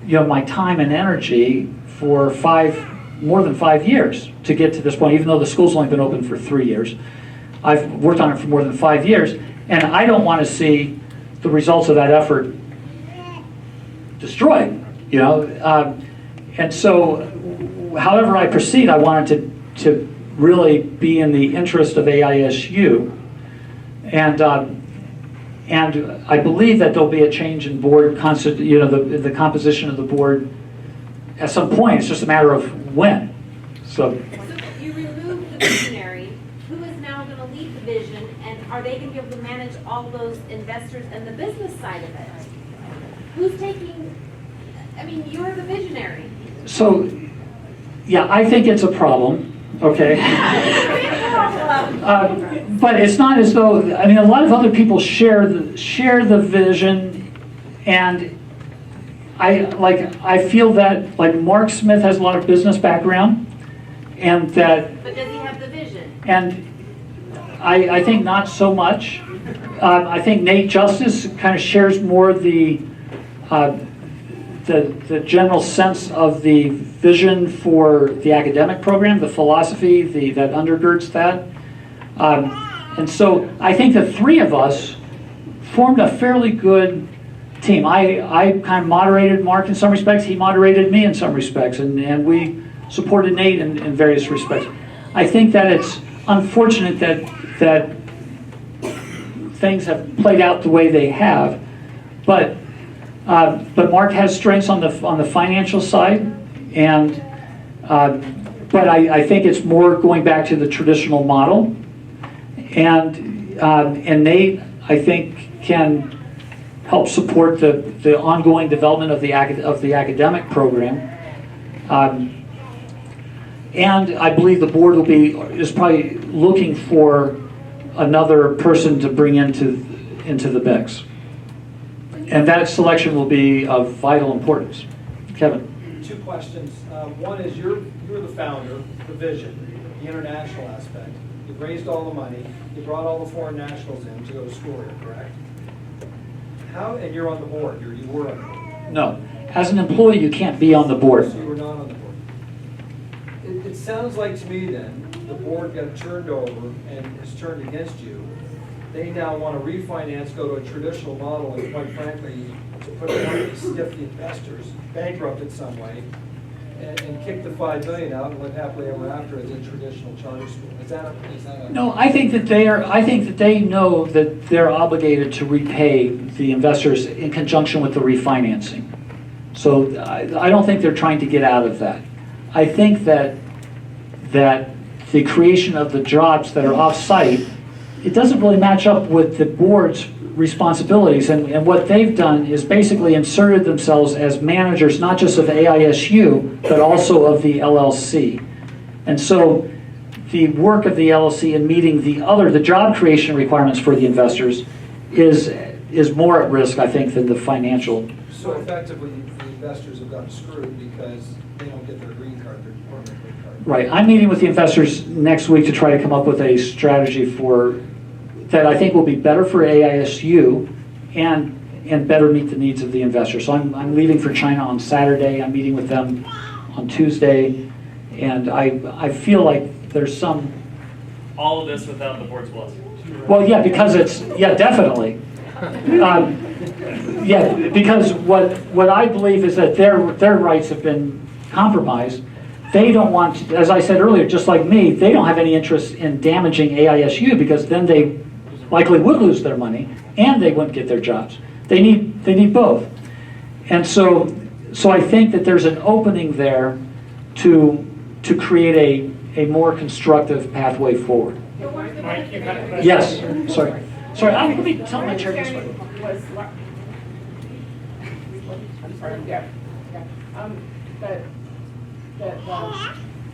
my time and energy for more than 5 years to get to this point, even though the school's only been open for 3 years. I've worked on it for more than 5 years, and I don't want to see the results of that effort destroyed, and so however I proceed, I wanted to really be in the interest of AISU, and I believe that there'll be a change in board, the composition of the board at some point. It's just a matter of when. So you remove the visionary, who is now going to lead the vision, and are they going to be able to manage all those investors and the business side of it? Who's taking, you're the visionary. So, yeah, I think it's a problem, okay? But it's not as though, a lot of other people share the vision, and I feel that Mark Smith has a lot of business background, and that. But does he have the vision? And I think not so much. I think Nate Justice kind of shares more the general sense of the vision for the academic program, the philosophy that undergirds that. And so I think the three of us formed a fairly good team. I kind of moderated Mark in some respects, he moderated me in some respects, and we supported Nate in various respects. I think that it's unfortunate that things have played out the way they have, but Mark has strengths on the financial side, and but I think it's more going back to the traditional model, and Nate, I think, can help support the ongoing development of the academic program, and I believe the board is probably looking for another person to bring into the mix. And that selection will be of vital importance. Kevin. 2 questions. One is you're the founder, the vision, the international aspect. You've raised all the money. You brought all the foreign nationals in to go to school here, correct? And you're on the board. You were on the board. No. As an employee, you can't be on the board. So you were not on the board. It sounds like to me then the board got turned over and is turned against you. They now want to refinance, go to a traditional model, and quite frankly, to put it on to stiff the investors, bankrupt it some way, and kick the $5 million out and live happily ever after as a traditional charter school. Is that a No, I think that they know that they're obligated to repay the investors in conjunction with the refinancing. So I don't think they're trying to get out of that. I think that the creation of the jobs that are off-site, it doesn't really match up with the board's responsibilities, and what they've done is basically inserted themselves as managers not just of AISU but also of the LLC. And so the work of the LLC in meeting the job creation requirements for the investors is more at risk, I think, than the financial. So effectively, the investors have gotten screwed because they don't get their green card, their permanent green card. Right. I'm meeting with the investors next week to try to come up with a strategy that I think will be better for AISU and better meet the needs of the investors. So I'm leaving for China on Saturday. I'm meeting with them on Tuesday, and I feel like there's some. All of this without the board's blessing. Well, yeah, because definitely. Yeah, because what I believe is that their rights have been compromised. They don't want, as I said earlier, just like me, they don't have any interest in damaging AISU because then they likely would lose their money and they wouldn't get their jobs. They need both. And so I think that there's an opening there to create a more constructive pathway forward. Mike, you had a question? Yes, sorry. Sorry, let me tell my chair this way. I'm sorry, yeah. The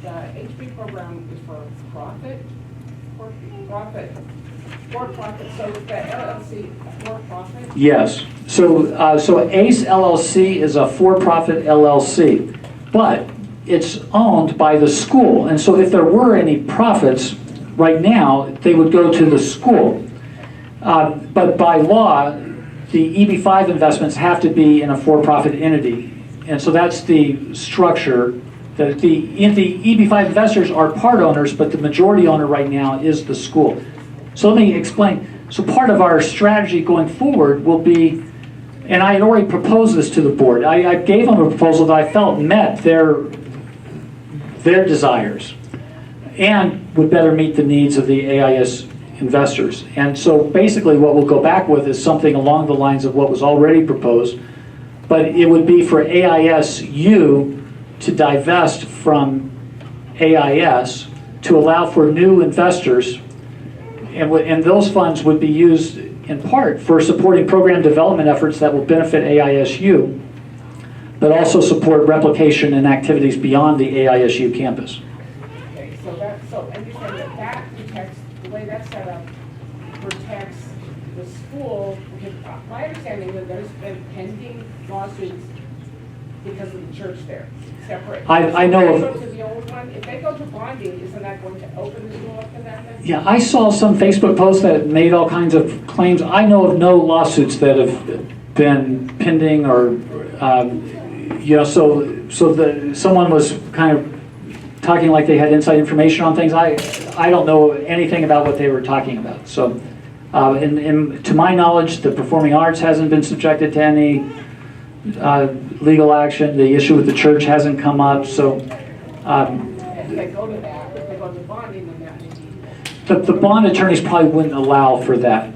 HB program is for profit, for-profit, so is the LLC for-profit? Yes. So ACE LLC is a for-profit LLC, but it's owned by the school. And so if there were any profits right now, they would go to the school. But by law, the EB5 investments have to be in a for-profit entity. And so that's the structure. The EB5 investors are part owners, but the majority owner right now is the school. So let me explain. So part of our strategy going forward will be, and I had already proposed this to the board. I gave them a proposal that I felt met their desires and would better meet the needs of the AIS investors. And so basically what we'll go back with is something along the lines of what was already proposed, but it would be for AISU to divest from AIS to allow for new investors, and those funds would be used in part for supporting program development efforts that will benefit AISU, but also support replication and activities beyond the AISU campus. Okay, and you're saying that protects, the way that's set up, protects the school, because my understanding is that there's been pending lawsuits because of the church there, separate. I know of. If they go to the old one, if they go to bonding, isn't that going to open the school up to that then? Yeah, I saw some Facebook posts that made all kinds of claims. I know of no lawsuits that have been pending or, someone was kind of talking like they had inside information on things. I don't know anything about what they were talking about. So, to my knowledge, the performing arts hasn't been subjected to any legal action. The issue with the church hasn't come up. So, If they go to that, if they go to bonding, then that may be. the bond attorneys probably wouldn't allow for that.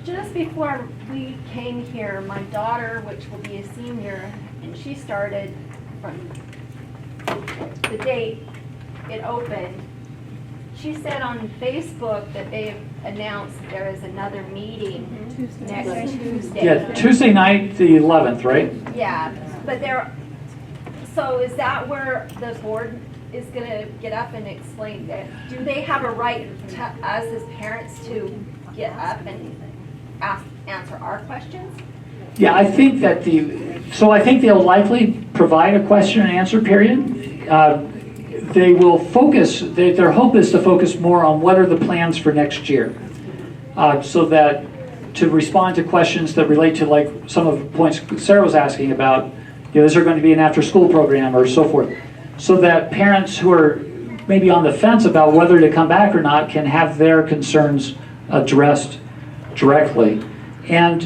Just before we came here, my daughter, which will be a senior, and she started from the date it opened. She said on Facebook that they've announced there is another meeting next Tuesday. Yeah, Tuesday night, the 11th, right? Yeah, but so is that where the board is gonna get up and explain that? Do they have a right to us as parents to get up and answer our questions? Yeah, I think that I think they'll likely provide a question and answer period. They will focus, their hope is to focus more on what are the plans for next year. So that to respond to questions that relate to like some of the points Sarah was asking about, is there going to be an after-school program or so forth, so that parents who are maybe on the fence about whether to come back or not can have their concerns addressed directly. And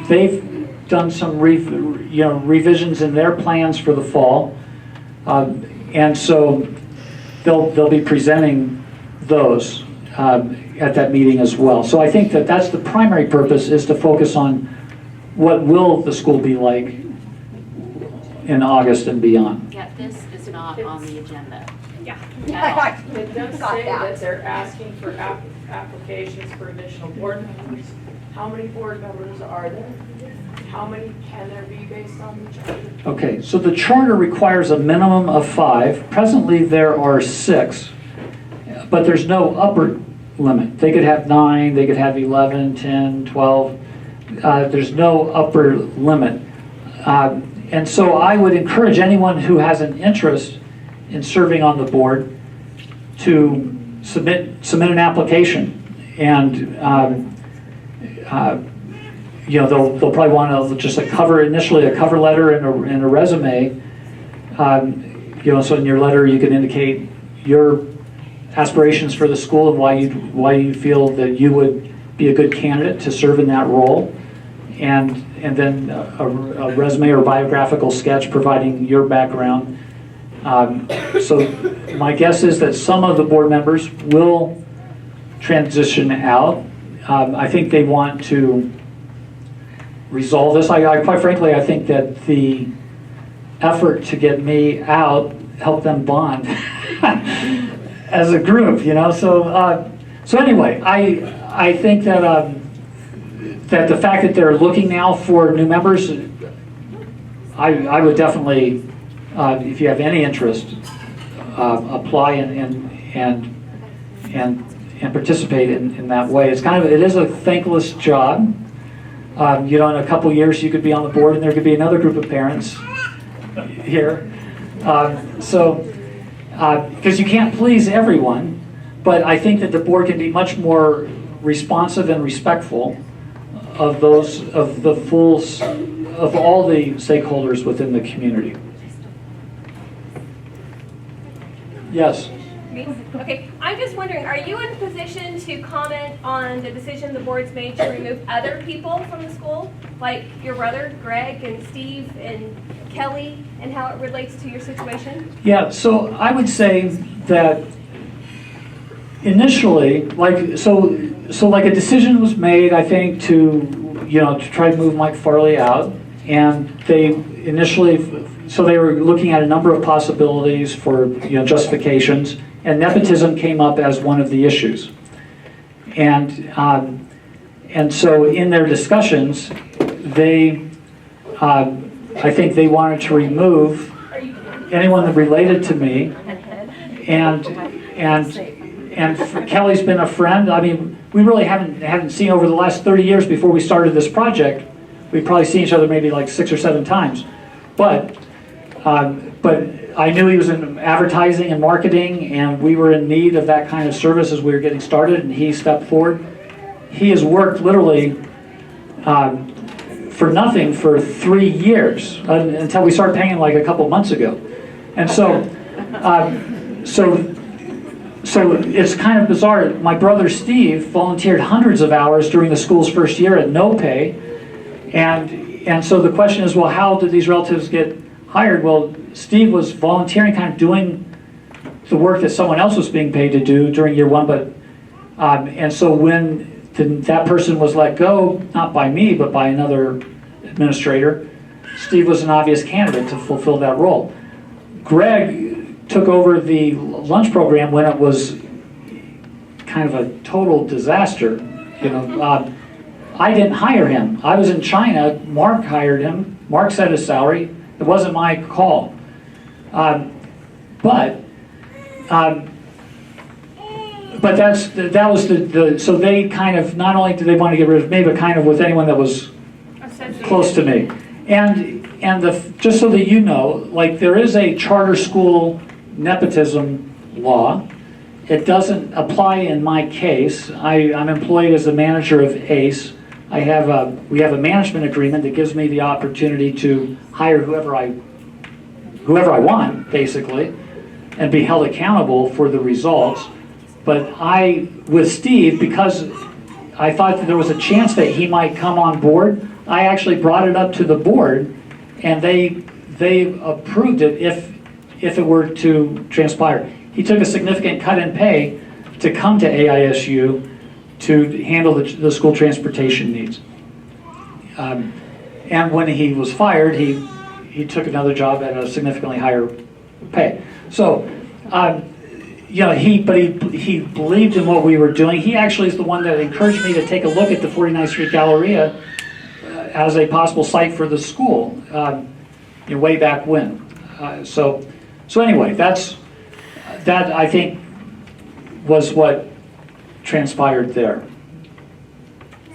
they've done some revisions in their plans for the fall. And so they'll be presenting those at that meeting as well. So I think that that's the primary purpose, is to focus on what will the school be like in August and beyond. Yeah, this is not on the agenda. Yeah. It does say that they're asking for applications for additional board members. How many board members are there? How many can there be based on the charter? Okay, so the charter requires a minimum of 5. Presently there are 6, but there's no upper limit. They could have 9, they could have 11, 10, 12. There's no upper limit. And so I would encourage anyone who has an interest in serving on the board to submit an application. And they'll probably want to just initially a cover letter and a resume. So in your letter you can indicate your aspirations for the school and why you feel that you would be a good candidate to serve in that role, and then a resume or biographical sketch providing your background. So my guess is that some of the board members will transition out. I think they want to resolve this. I quite frankly, I think that the effort to get me out helped them bond as a group, you know. So anyway, I think that that the fact that they're looking now for new members, I would definitely, if you have any interest, apply and participate in that way. It is a thankless job. You know, in a couple years you could be on the board and there could be another group of parents here. Because you can't please everyone, but I think that the board can be much more responsive and respectful of all the stakeholders within the community. Yes. Okay, I'm just wondering, are you in a position to comment on the decision the board's made to remove other people from the school? Like your brother, Greg, and Steve, and Kelly, and how it relates to your situation? Yeah, so I would say that initially, like a decision was made, I think, to try to move Mike Farley out, and they initially, so they were looking at a number of possibilities for justifications, and nepotism came up as one of the issues, and so in their discussions, they, I think they wanted to remove anyone that related to me, and Kelly's been a friend. I mean, we really haven't seen over the last 30 years before we started this project. We've probably seen each other maybe like 6 or 7 times, but I knew he was in advertising and marketing, and we were in need of that kind of service as we were getting started, and he stepped forward. He has worked literally for nothing for 3 years until we started paying him like a couple months ago, and so it's kind of bizarre. My brother Steve volunteered hundreds of hours during the school's first year at no pay, and so the question is, well, how did these relatives get hired? Well, Steve was volunteering, kind of doing the work that someone else was being paid to do during year 1, but and so when that person was let go, not by me, but by another administrator, Steve was an obvious candidate to fulfill that role. Greg took over the lunch program when it was kind of a total disaster. I didn't hire him. I was in China. Mark hired him. Mark set his salary. It wasn't my call. But that was the so they kind of, not only did they want to get rid of me, but kind of with anyone that was close to me. And just so that you know, like, there is a charter school nepotism law. It doesn't apply in my case. I'm employed as the manager of ACE. We have a management agreement that gives me the opportunity to hire whoever I want, basically, and be held accountable for the results. But with Steve, because I thought that there was a chance that he might come on board, I actually brought it up to the board, and they approved it if it were to transpire. He took a significant cut in pay to come to AISU to handle the school transportation needs. And when he was fired, he took another job at a significantly higher pay. So, he believed in what we were doing. He actually is the one that encouraged me to take a look at the 49th Street Galleria as a possible site for the school, way back when. So anyway, that I think was what transpired there.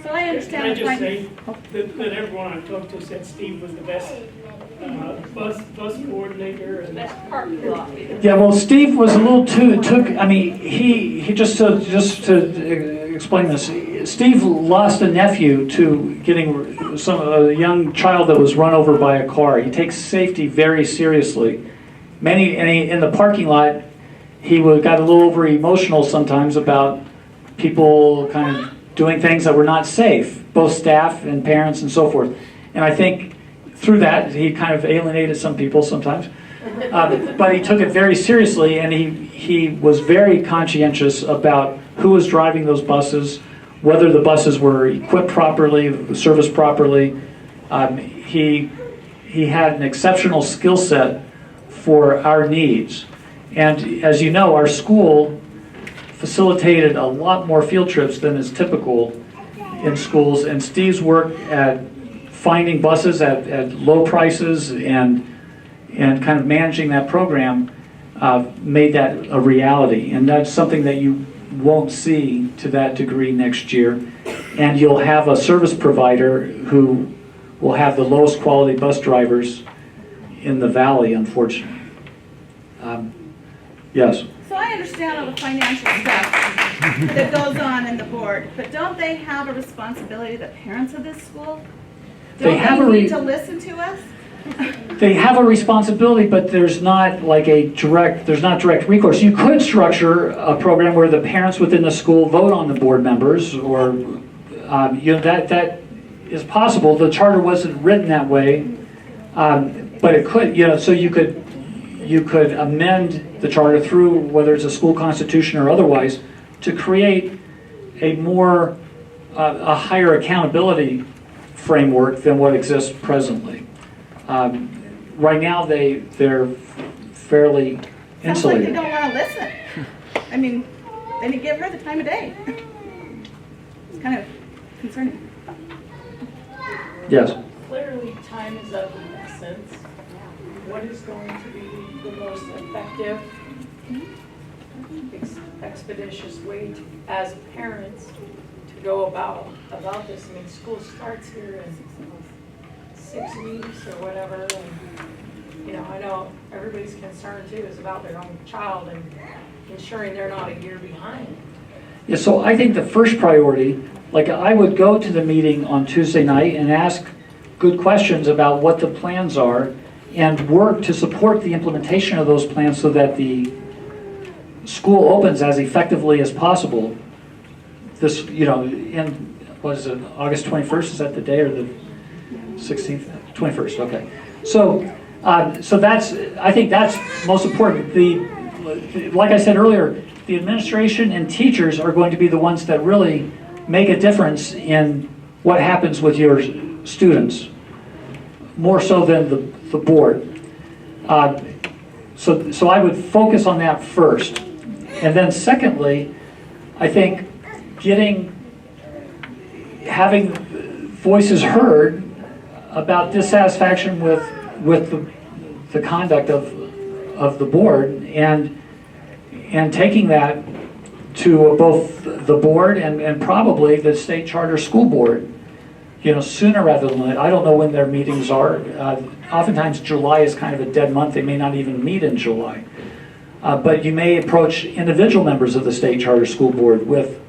So I understand. Can I just say that everyone I've talked to said Steve was the best bus coordinator and best parking lot. Yeah, well, Steve was a little he just to explain this. Steve lost a nephew to getting a young child that was run over by a car. He takes safety very seriously. In the parking lot, he got a little over emotional sometimes about people kind of doing things that were not safe, both staff and parents and so forth. And I think through that, he kind of alienated some people sometimes. But he took it very seriously, and he was very conscientious about who was driving those buses, whether the buses were equipped properly, serviced properly. He had an exceptional skill set for our needs. And as you know, our school facilitated a lot more field trips than is typical in schools. And Steve's work at finding buses at low prices and kind of managing that program made that a reality. And that's something that you won't see to that degree next year. And you'll have a service provider who will have the lowest quality bus drivers in the valley, unfortunately. Yes? So I understand all the financial stuff that goes on in the board, but don't they have a responsibility, the parents of this school? Don't they need to listen to us? They have a responsibility, but there's not direct recourse. You could structure a program where the parents within the school vote on the board members, or that is possible. The charter wasn't written that way, but it could. So you could amend the charter through whether it's a school constitution or otherwise to create a higher accountability framework than what exists presently. Right now, they're fairly Sounds like insulated. they don't want to listen. I mean, then you give her the time of day. It's kind of concerning. Yes. Clearly, time is of the essence. What is going to be the most effective, expeditious way as parents to go about this? I mean, school starts here in 6 weeks or whatever, and I know everybody's concern too is about their own child and ensuring they're not a year behind. Yeah, so I think the first priority, like I would go to the meeting on Tuesday night and ask good questions about what the plans are and work to support the implementation of those plans so that the school opens as effectively as possible. This, in, what is it, August 21st, is that the day, or the 16th? 21st, okay. So that's, I think that's most important. Like I said earlier, the administration and teachers are going to be the ones that really make a difference in what happens with your students, more so than the board. So I would focus on that first. And then secondly, I think having voices heard about dissatisfaction with the conduct of the board, and taking that to both the board and probably the state charter school board, sooner rather than later. I don't know when their meetings are. Oftentimes July is kind of a dead month. They may not even meet in July. But you may approach individual members of the state charter school board with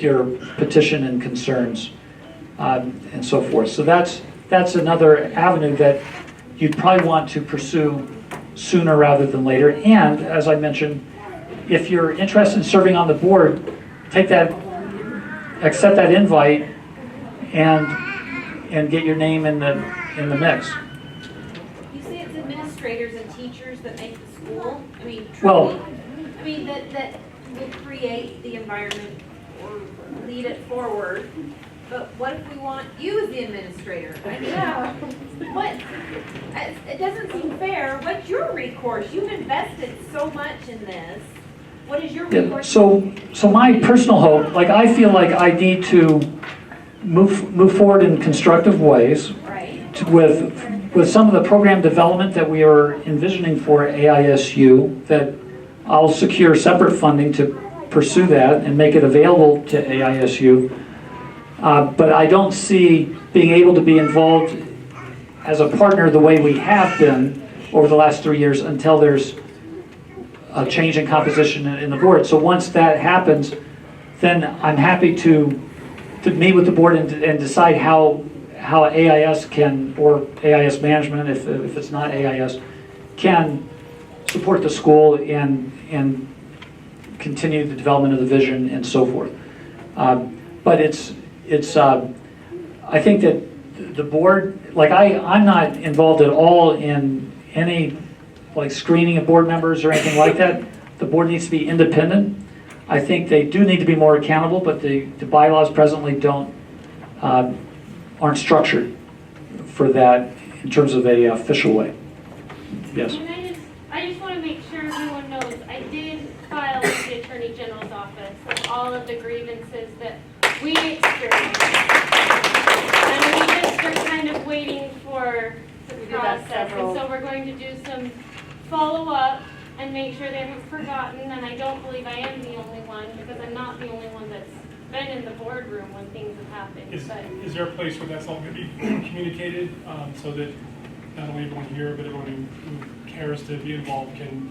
your petition and concerns, and so forth. So that's another avenue that you'd probably want to pursue sooner rather than later. And as I mentioned, if you're interested in serving on the board, accept that invite and get your name in the mix. You say it's administrators and teachers that make the school? I mean, Well, that will create the environment or lead it forward. But what if we want you as the administrator? I mean, it doesn't seem fair. What's your recourse? You've invested so much in this. What is your recourse? So my personal hope, I feel like I need to move forward in constructive ways, right, with some of the program development that we are envisioning for AISU, that I'll secure separate funding to pursue that and make it available to AISU. But I don't see being able to be involved as a partner the way we have been over the last 3 years until there's a change in composition in the board. So once that happens, then I'm happy to meet with the board and decide how AIS can, or AIS management, if it's not AIS, can support the school and continue the development of the vision and so forth. But I think that the board, like I'm not involved at all in any like screening of board members or anything like that. The board needs to be independent. I think they do need to be more accountable, but the bylaws presently aren't structured for that in terms of a official way. Yes. And I just want to make sure everyone knows, I did file with the Attorney General's office with all of the grievances that we experienced. And we just are kind of waiting for the process. And so we're going to do some follow-up and make sure they haven't forgotten. And I don't believe I am the only one, because I'm not the only one that's been in the boardroom when things have happened. Is there a place where that's all going to be communicated so that not only everyone here, but everyone who cares to be involved can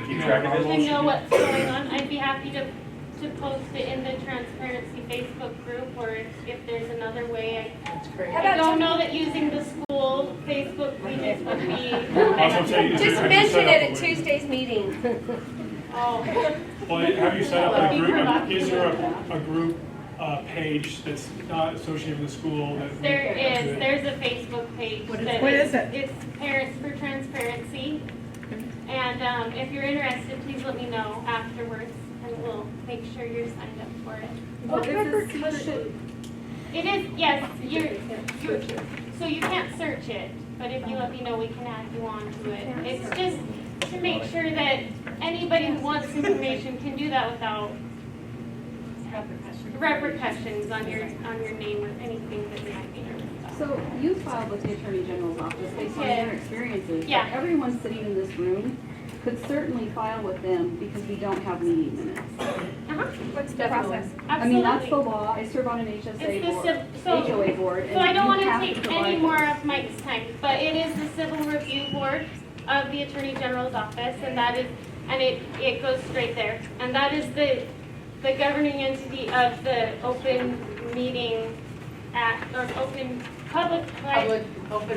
keep track of it? To know what's going on, I'd be happy to post it in the Transparency Facebook group, or if there's another way. I don't know that using the school Facebook pages would be. Just mention it at Tuesday's meeting. Oh. Well, have you set up a group? Is there a group page that's not associated with the school? There is. There's a Facebook page. What is it? It's Parents for Transparency. And if you're interested, please let me know afterwards, and we'll make sure you're signed up for it. What repercussion? It is, yes. So you can't search it, but if you let me know, we can add you onto it. It's just to make sure that anybody who wants information can do that without repercussions on your name or anything that you might be nervous about. So you filed with the Attorney General's office based on their experiences. Yeah. But everyone sitting in this room could certainly file with them because we don't have meeting minutes. What's the process? I mean, that's the law. I serve on an HSA board, HOA board. So I don't want to have take provide any this. more of Mike's time, but it is the Civil Review Board of the Attorney General's office, and that is, and it goes straight there. And that is the governing entity of the Open Meeting Act, or Open Public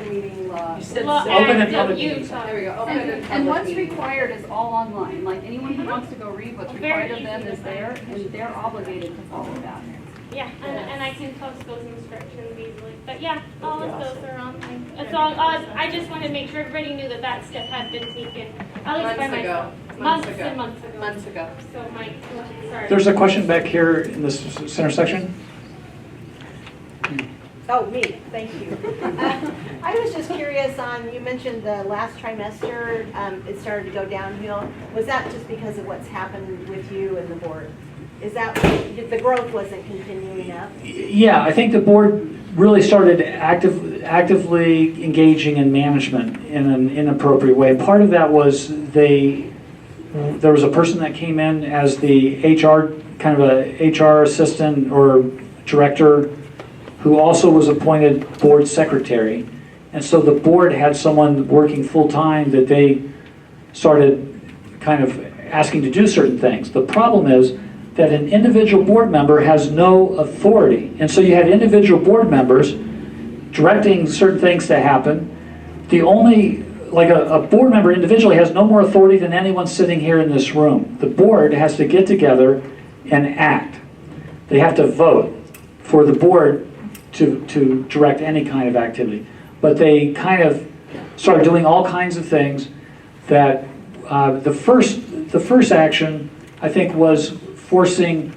Meeting law. Law Open and Act of public meetings. Utah. There we go. And what's required is all online. Like anyone who wants to go read what's required of them is there, and they're obligated to follow that. Yeah, and I can post those instructions easily. But yeah, all of those are online. So I just wanted to make sure everybody knew that that step had been taken. At least by myself. Months and months ago. So Mike, sorry. There's a question back here in the center section. Oh, me, thank you. I was just curious on, you mentioned the last trimester, it started to go downhill. Was that just because of what's happened with you and the board? Is that, the growth wasn't continuing up? Yeah, I think the board really started actively engaging in management in an inappropriate way. Part of that was there was a person that came in as the HR, kind of a HR assistant or director, who also was appointed board secretary. And so the board had someone working full-time that they started kind of asking to do certain things. The problem is that an individual board member has no authority. And so you had individual board members directing certain things to happen. The only, like a board member individually has no more authority than anyone sitting here in this room. The board has to get together and act. They have to vote for the board to direct any kind of activity. But they kind of started doing all kinds of things that the first action, I think, was forcing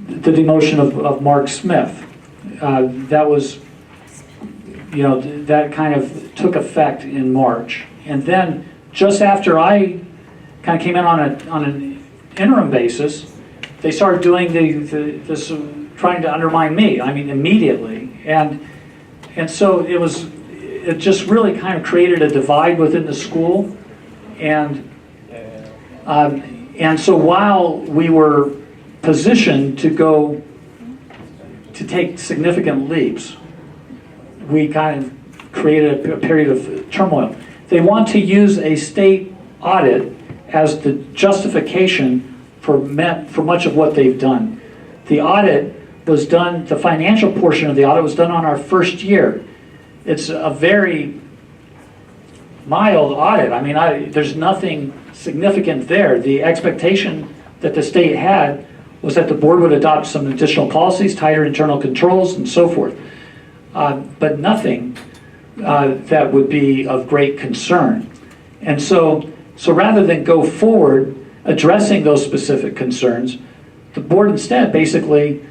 the demotion of Mark Smith. That was, that kind of took effect in March. And then just after I kind of came in on an interim basis, they started doing this, trying to undermine me, immediately. And so it just really kind of created a divide within the school. And so while we were positioned to take significant leaps, we kind of created a period of turmoil. They want to use a state audit as the justification for much of what they've done. The audit was done, the financial portion of the audit was done on our first year. It's a very mild audit. I mean, there's nothing significant there. The expectation that the state had was that the board would adopt some additional policies, tighter internal controls, and so forth. But nothing that would be of great concern. And so rather than go forward addressing those specific concerns, the board instead basically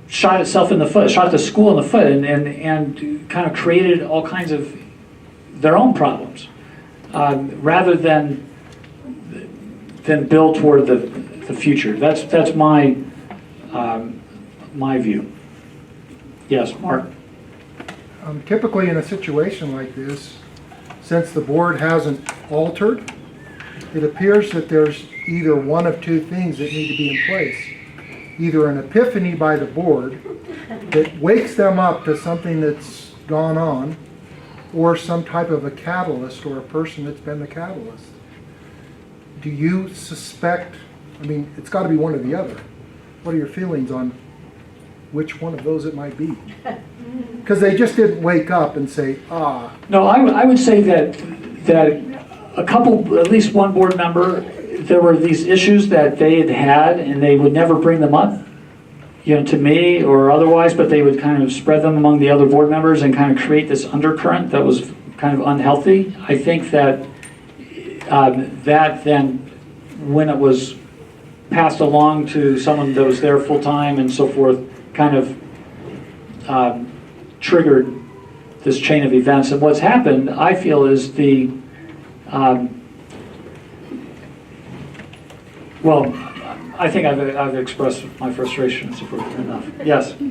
shot itself in the foot, shot the school in the foot, and kind of created all kinds of their own problems, rather than build toward the future. That's my my view. Yes, Mark. Typically in a situation like this, since the board hasn't altered, it appears that there's either one of two things that need to be in place. Either an epiphany by the board that wakes them up to something that's gone on, or some type of a catalyst or a person that's been the catalyst. Do you suspect, I mean, it's got to be one or the other. What are your feelings on which one of those it might be? Because they just didn't wake up and say, ah. No, I would say that a couple, at least one board member, there were these issues that they had and they would never bring them up, to me or otherwise, but they would kind of spread them among the other board members and kind of create this undercurrent that was kind of unhealthy. I think that that then, when it was passed along to someone that was there full time and so forth, kind of triggered this chain of events. And what's happened, I feel, is well, I think I've expressed my frustration and so forth enough. Yes? You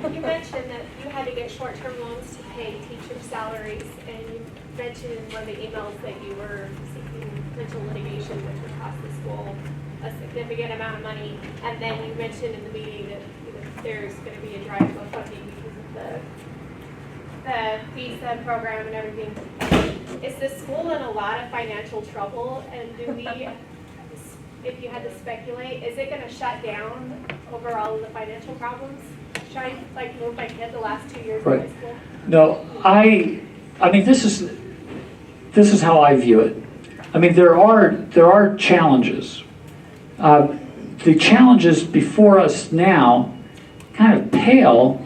mentioned that you had to get short-term loans to pay teacher salaries, and you mentioned in one of the emails that you were seeking potential litigation, which would cost the school a significant amount of money. And then you mentioned in the meeting that there's going to be a drive for funding because of the visa program and everything. Is the school in a lot of financial trouble? And do we, if you had to speculate, is it going to shut down over all of the financial problems? Should I move my kid the last 2 years of high school? No, I mean, this is how I view it. I mean, there are challenges. The challenges before us now kind of pale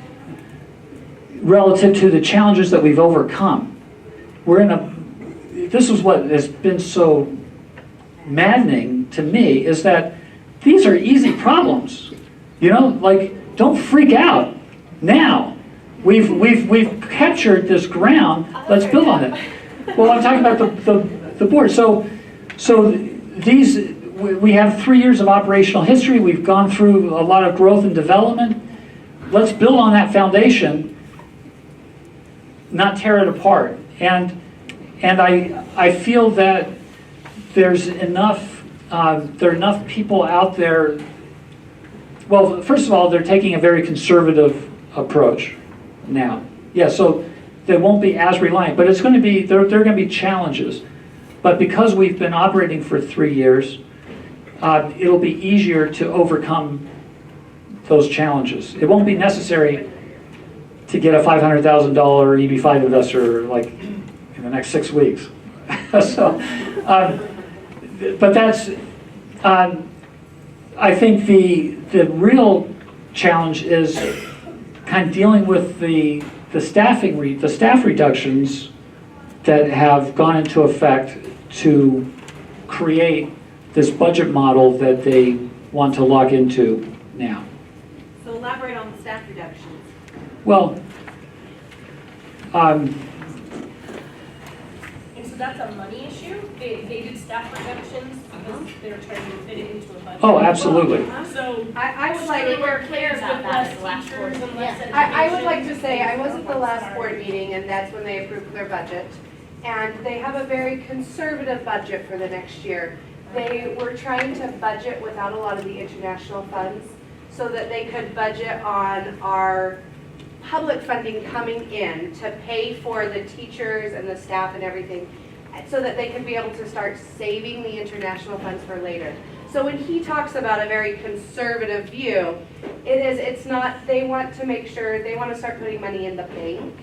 relative to the challenges that we've overcome. This is what has been so maddening to me, is that these are easy problems. Like, don't freak out now. We've captured this ground. Let's build on it. Well, I'm talking about the board. So we have 3 years of operational history. We've gone through a lot of growth and development. Let's build on that foundation, not tear it apart. And I feel that there's enough there are enough people out there. Well, first of all, they're taking a very conservative approach now. Yeah, so they won't be as reliant, but it's going to be there are going to be challenges. But because we've been operating for 3 years, it'll be easier to overcome those challenges. It won't be necessary to get a $500,000 EB5 investor like in the next 6 weeks. So, but that's, I think the real challenge is kind of dealing with the staff reductions that have gone into effect to create this budget model that they want to lock into now. So elaborate on the staff reductions. Well, And so that's a money issue? They did staff reductions because they were trying to fit it into a budget? oh, absolutely. So I would like, they were clear about that with less teachers and less I would like to say, I was at the last board meeting, and that's when they approved their budget. And they have a very conservative budget for the next year. They were trying to budget without a lot of the international funds so that they could budget on our public funding coming in to pay for the teachers and the staff and everything, so that they could be able to start saving the international funds for later. So when he talks about a very conservative view, it's not, they want to make sure, they want to start putting money in the bank,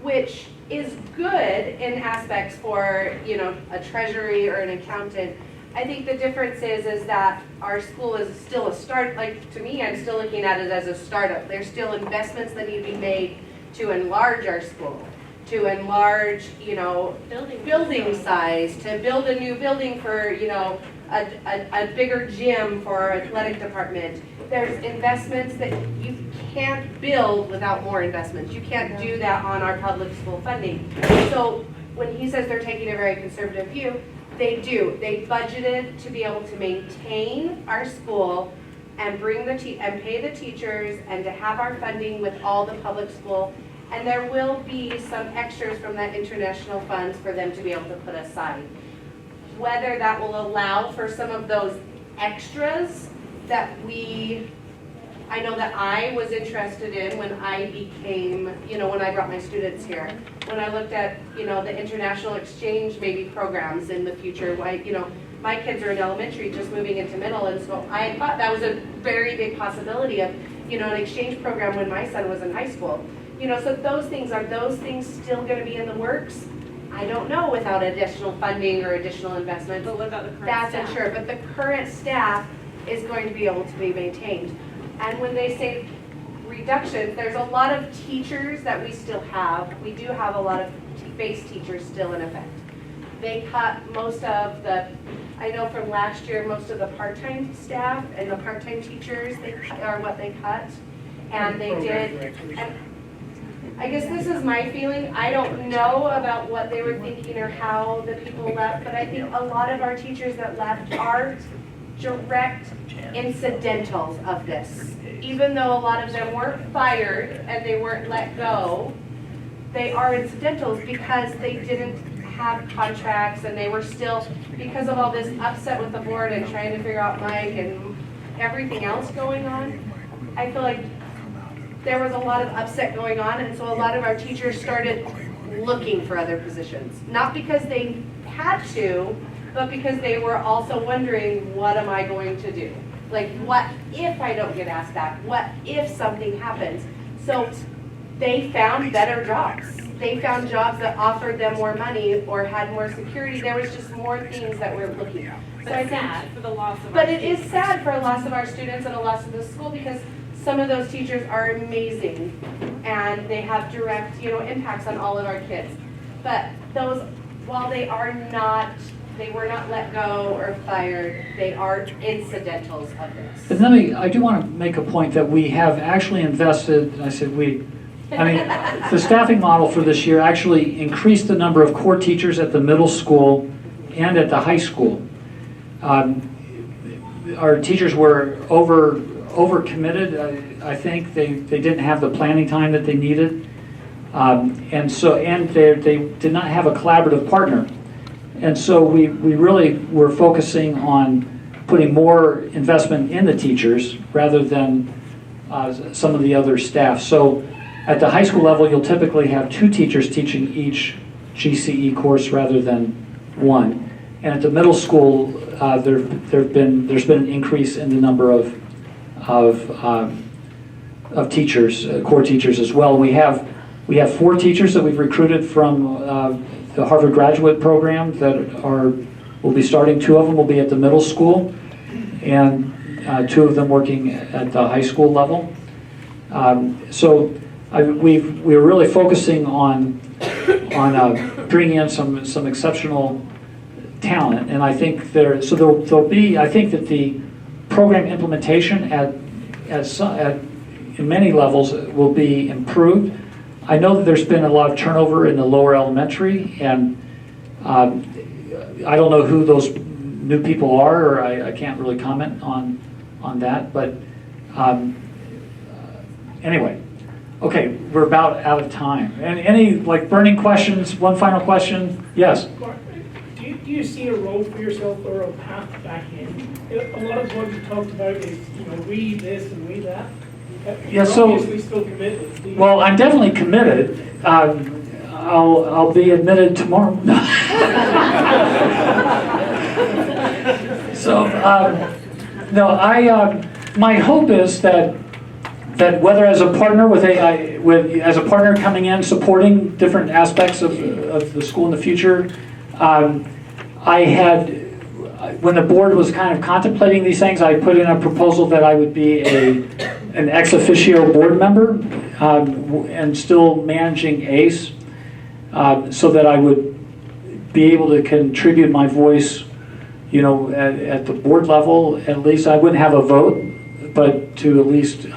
which is good in aspects for, you know, a treasury or an accountant. I think the difference is that our school is still a start, like, to me, I'm still looking at it as a startup. There's still investments that need to be made to enlarge our school, to enlarge, you know, building size, to build a new building for, you know, a bigger gym for our athletic department. There's investments that you can't build without more investments. You can't do that on our public school funding. So when he says they're taking a very conservative view, they do. They budgeted to be able to maintain our school and bring and pay the teachers and to have our funding with all the public school. And there will be some extras from that international funds for them to be able to put aside. Whether that will allow for some of those extras that I know that I was interested in when I became, you know, when I brought my students here. When I looked at, you know, the international exchange maybe programs in the future, you know, my kids are in elementary just moving into middle, and so I thought that was a very big possibility of, you know, an exchange program when my son was in high school. You know, so are those things still going to be in the works? I don't know without additional funding or additional investment. But what about the current That's staff? unsure, but the current staff is going to be able to be maintained. And when they say reductions, there's a lot of teachers that we still have. We do have a lot of base teachers still in effect. They cut most of the, I know from last year, most of the part-time staff and the part-time teachers are what they cut. And they did, and I guess this is my feeling. I don't know about what they were thinking or how the people left, but I think a lot of our teachers that left are direct incidentals of this. Even though a lot of them weren't fired and they weren't let go, they are incidentals because they didn't have contracts and they were still, because of all this upset with the board and trying to figure out Mike and everything else going on, I feel like there was a lot of upset going on, and so a lot of our teachers started looking for other positions. Not because they had to, but because they were also wondering, what am I going to do? Like, what if I don't get asked back? What if something happens? So they found better jobs. They found jobs that offered them more money or had more security. There was just more things that we're looking at. But it's sad for the loss of But it is sad for a loss of our students and a loss of the school because some of those teachers are amazing and they have direct, you know, impacts on all of our kids. But those, while they were not let go or fired, they are incidentals of this. And I do want to make a point that we have actually invested, and I said the staffing model for this year actually increased the number of core teachers at the middle school and at the high school. Our teachers were overcommitted. I think they didn't have the planning time that they needed, and they did not have a collaborative partner. And so we really were focusing on putting more investment in the teachers rather than some of the other staff. So at the high school level, you'll typically have 2 teachers teaching each GCE course rather than 1. And at the middle school, there's been an increase in the number of teachers, core teachers as well. We have 4 teachers that we've recruited from the Harvard graduate program that will be starting. 2 of them will be at the middle school, and 2 of them working at the high school level. We're really focusing on bringing in some exceptional talent, and I think there'll be. I think that the program implementation in many levels will be improved. I know that there's been a lot of turnover in the lower elementary, and I don't know who those new people are, or I can't really comment on that, but anyway. Okay, we're about out of time. And any burning questions? One final question? Yes? Do you see a role for yourself or a path back in? A lot of what you talked about is, we this and we that. Yeah, so, obviously still committed. Well, I'm definitely committed. I'll be admitted tomorrow. My hope is that whether as a partner with as a partner coming in, supporting different aspects of the school in the future. I had, when the board was kind of contemplating these things, I put in a proposal that I would be an ex officio board member and still managing ACE, so that I would be able to contribute my voice, you know, at the board level. At least I wouldn't have a vote, but to at least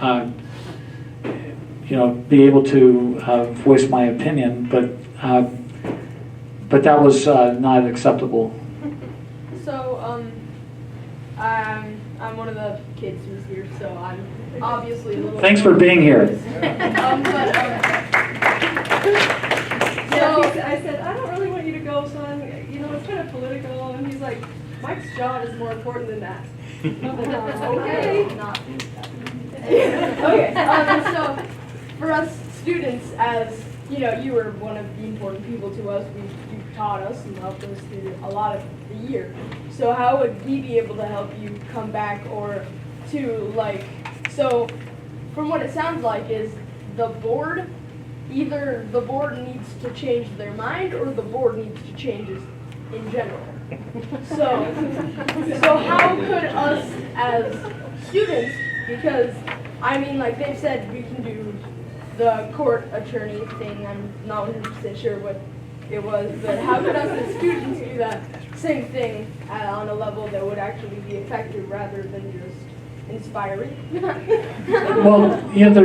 you know, be able to voice my opinion. But that was not acceptable. So I'm one of the kids who's here, so I'm obviously a little. Thanks for being here. So I said, I don't really want you to go, son. You know, it's kind of political. And he's like, Mike's job is more important than that. Okay. Okay. So for us students, as you know, you were one of the important people to us. You taught us and helped us through a lot of the year. So how would we be able to help you come back, or to like? So from what it sounds like is the board. Either the board needs to change their mind, or the board needs to change it in general. So how could us as students, because I mean, like they've said, we can do the court attorney thing. I'm not 100% sure what it was, but how could us as students do that same thing on a level that would actually be effective rather than just inspiring? Well, you know,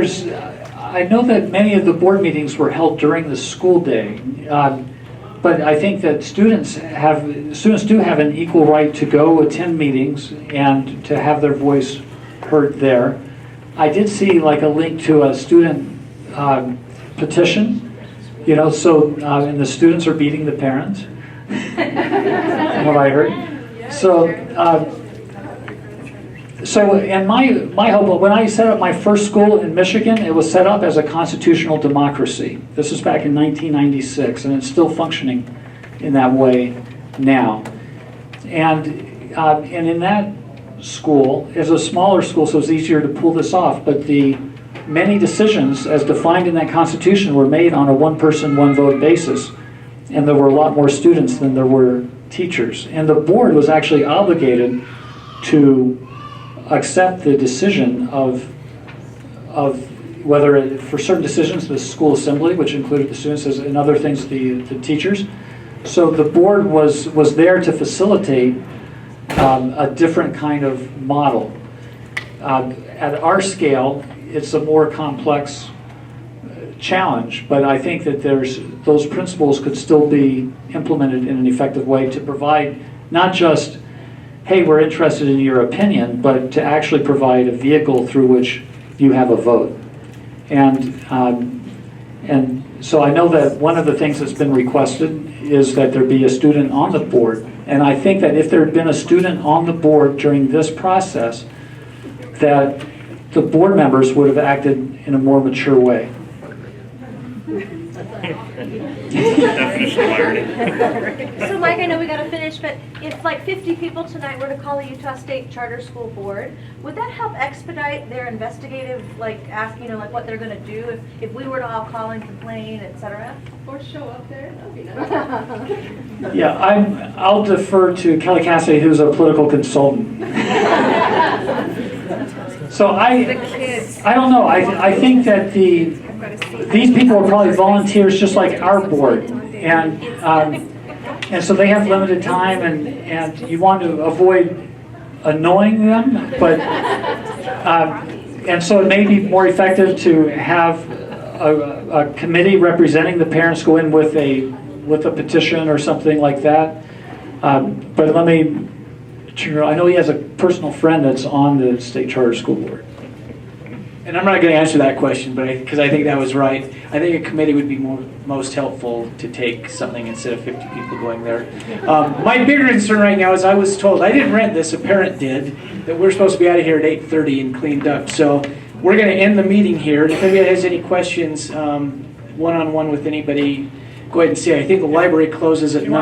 I know that many of the board meetings were held during the school day, but I think that students do have an equal right to go attend meetings and to have their voice heard there. I did see like a link to a student petition, you know, so and the students are beating the parents, from what I heard. So, and my hope, when I set up my first school in Michigan, it was set up as a constitutional democracy. This was back in 1996, and it's still functioning in that way now. And in that school, it's a smaller school, so it's easier to pull this off, but the many decisions as defined in that constitution were made on a one-person, one-vote basis, and there were a lot more students than there were teachers. And the board was actually obligated to accept the decision of whether, for certain decisions, the school assembly, which included the students, and other things, the teachers. So the board was there to facilitate a different kind of model. At our scale, it's a more complex challenge, but I think that those principles could still be implemented in an effective way to provide not just, hey, we're interested in your opinion, but to actually provide a vehicle through which you have a vote. And so I know that one of the things that's been requested is that there be a student on the board. And I think that if there had been a student on the board during this process, that the board members would have acted in a more mature way. So Mike, I know we gotta finish, but if like 50 people tonight were to call the Utah State Charter School Board, would that help expedite their investigative, like ask, you know, like what they're gonna do if we were to all call and complain, etc.? Or show up there, that'd be nice. Yeah, I'll defer to Kelly Cassidy, who's a political consultant. So I don't know. I think that these people are probably volunteers just like our board, and so they have limited time, and you want to avoid annoying them, but and so it may be more effective to have a committee representing the parents go in with a petition or something like that. But let me. I know he has a personal friend that's on the State Charter School Board. And I'm not going to answer that question, but because I think that was right. I think a committee would be most helpful to take something instead of 50 people going there. My bigger concern right now is I was told, I didn't rent this, a parent did, that we're supposed to be out of here at 8:30 and cleaned up. So we're going to end the meeting here. And if anybody has any questions, one-on-one with anybody, go ahead and see. I think the library closes at 9.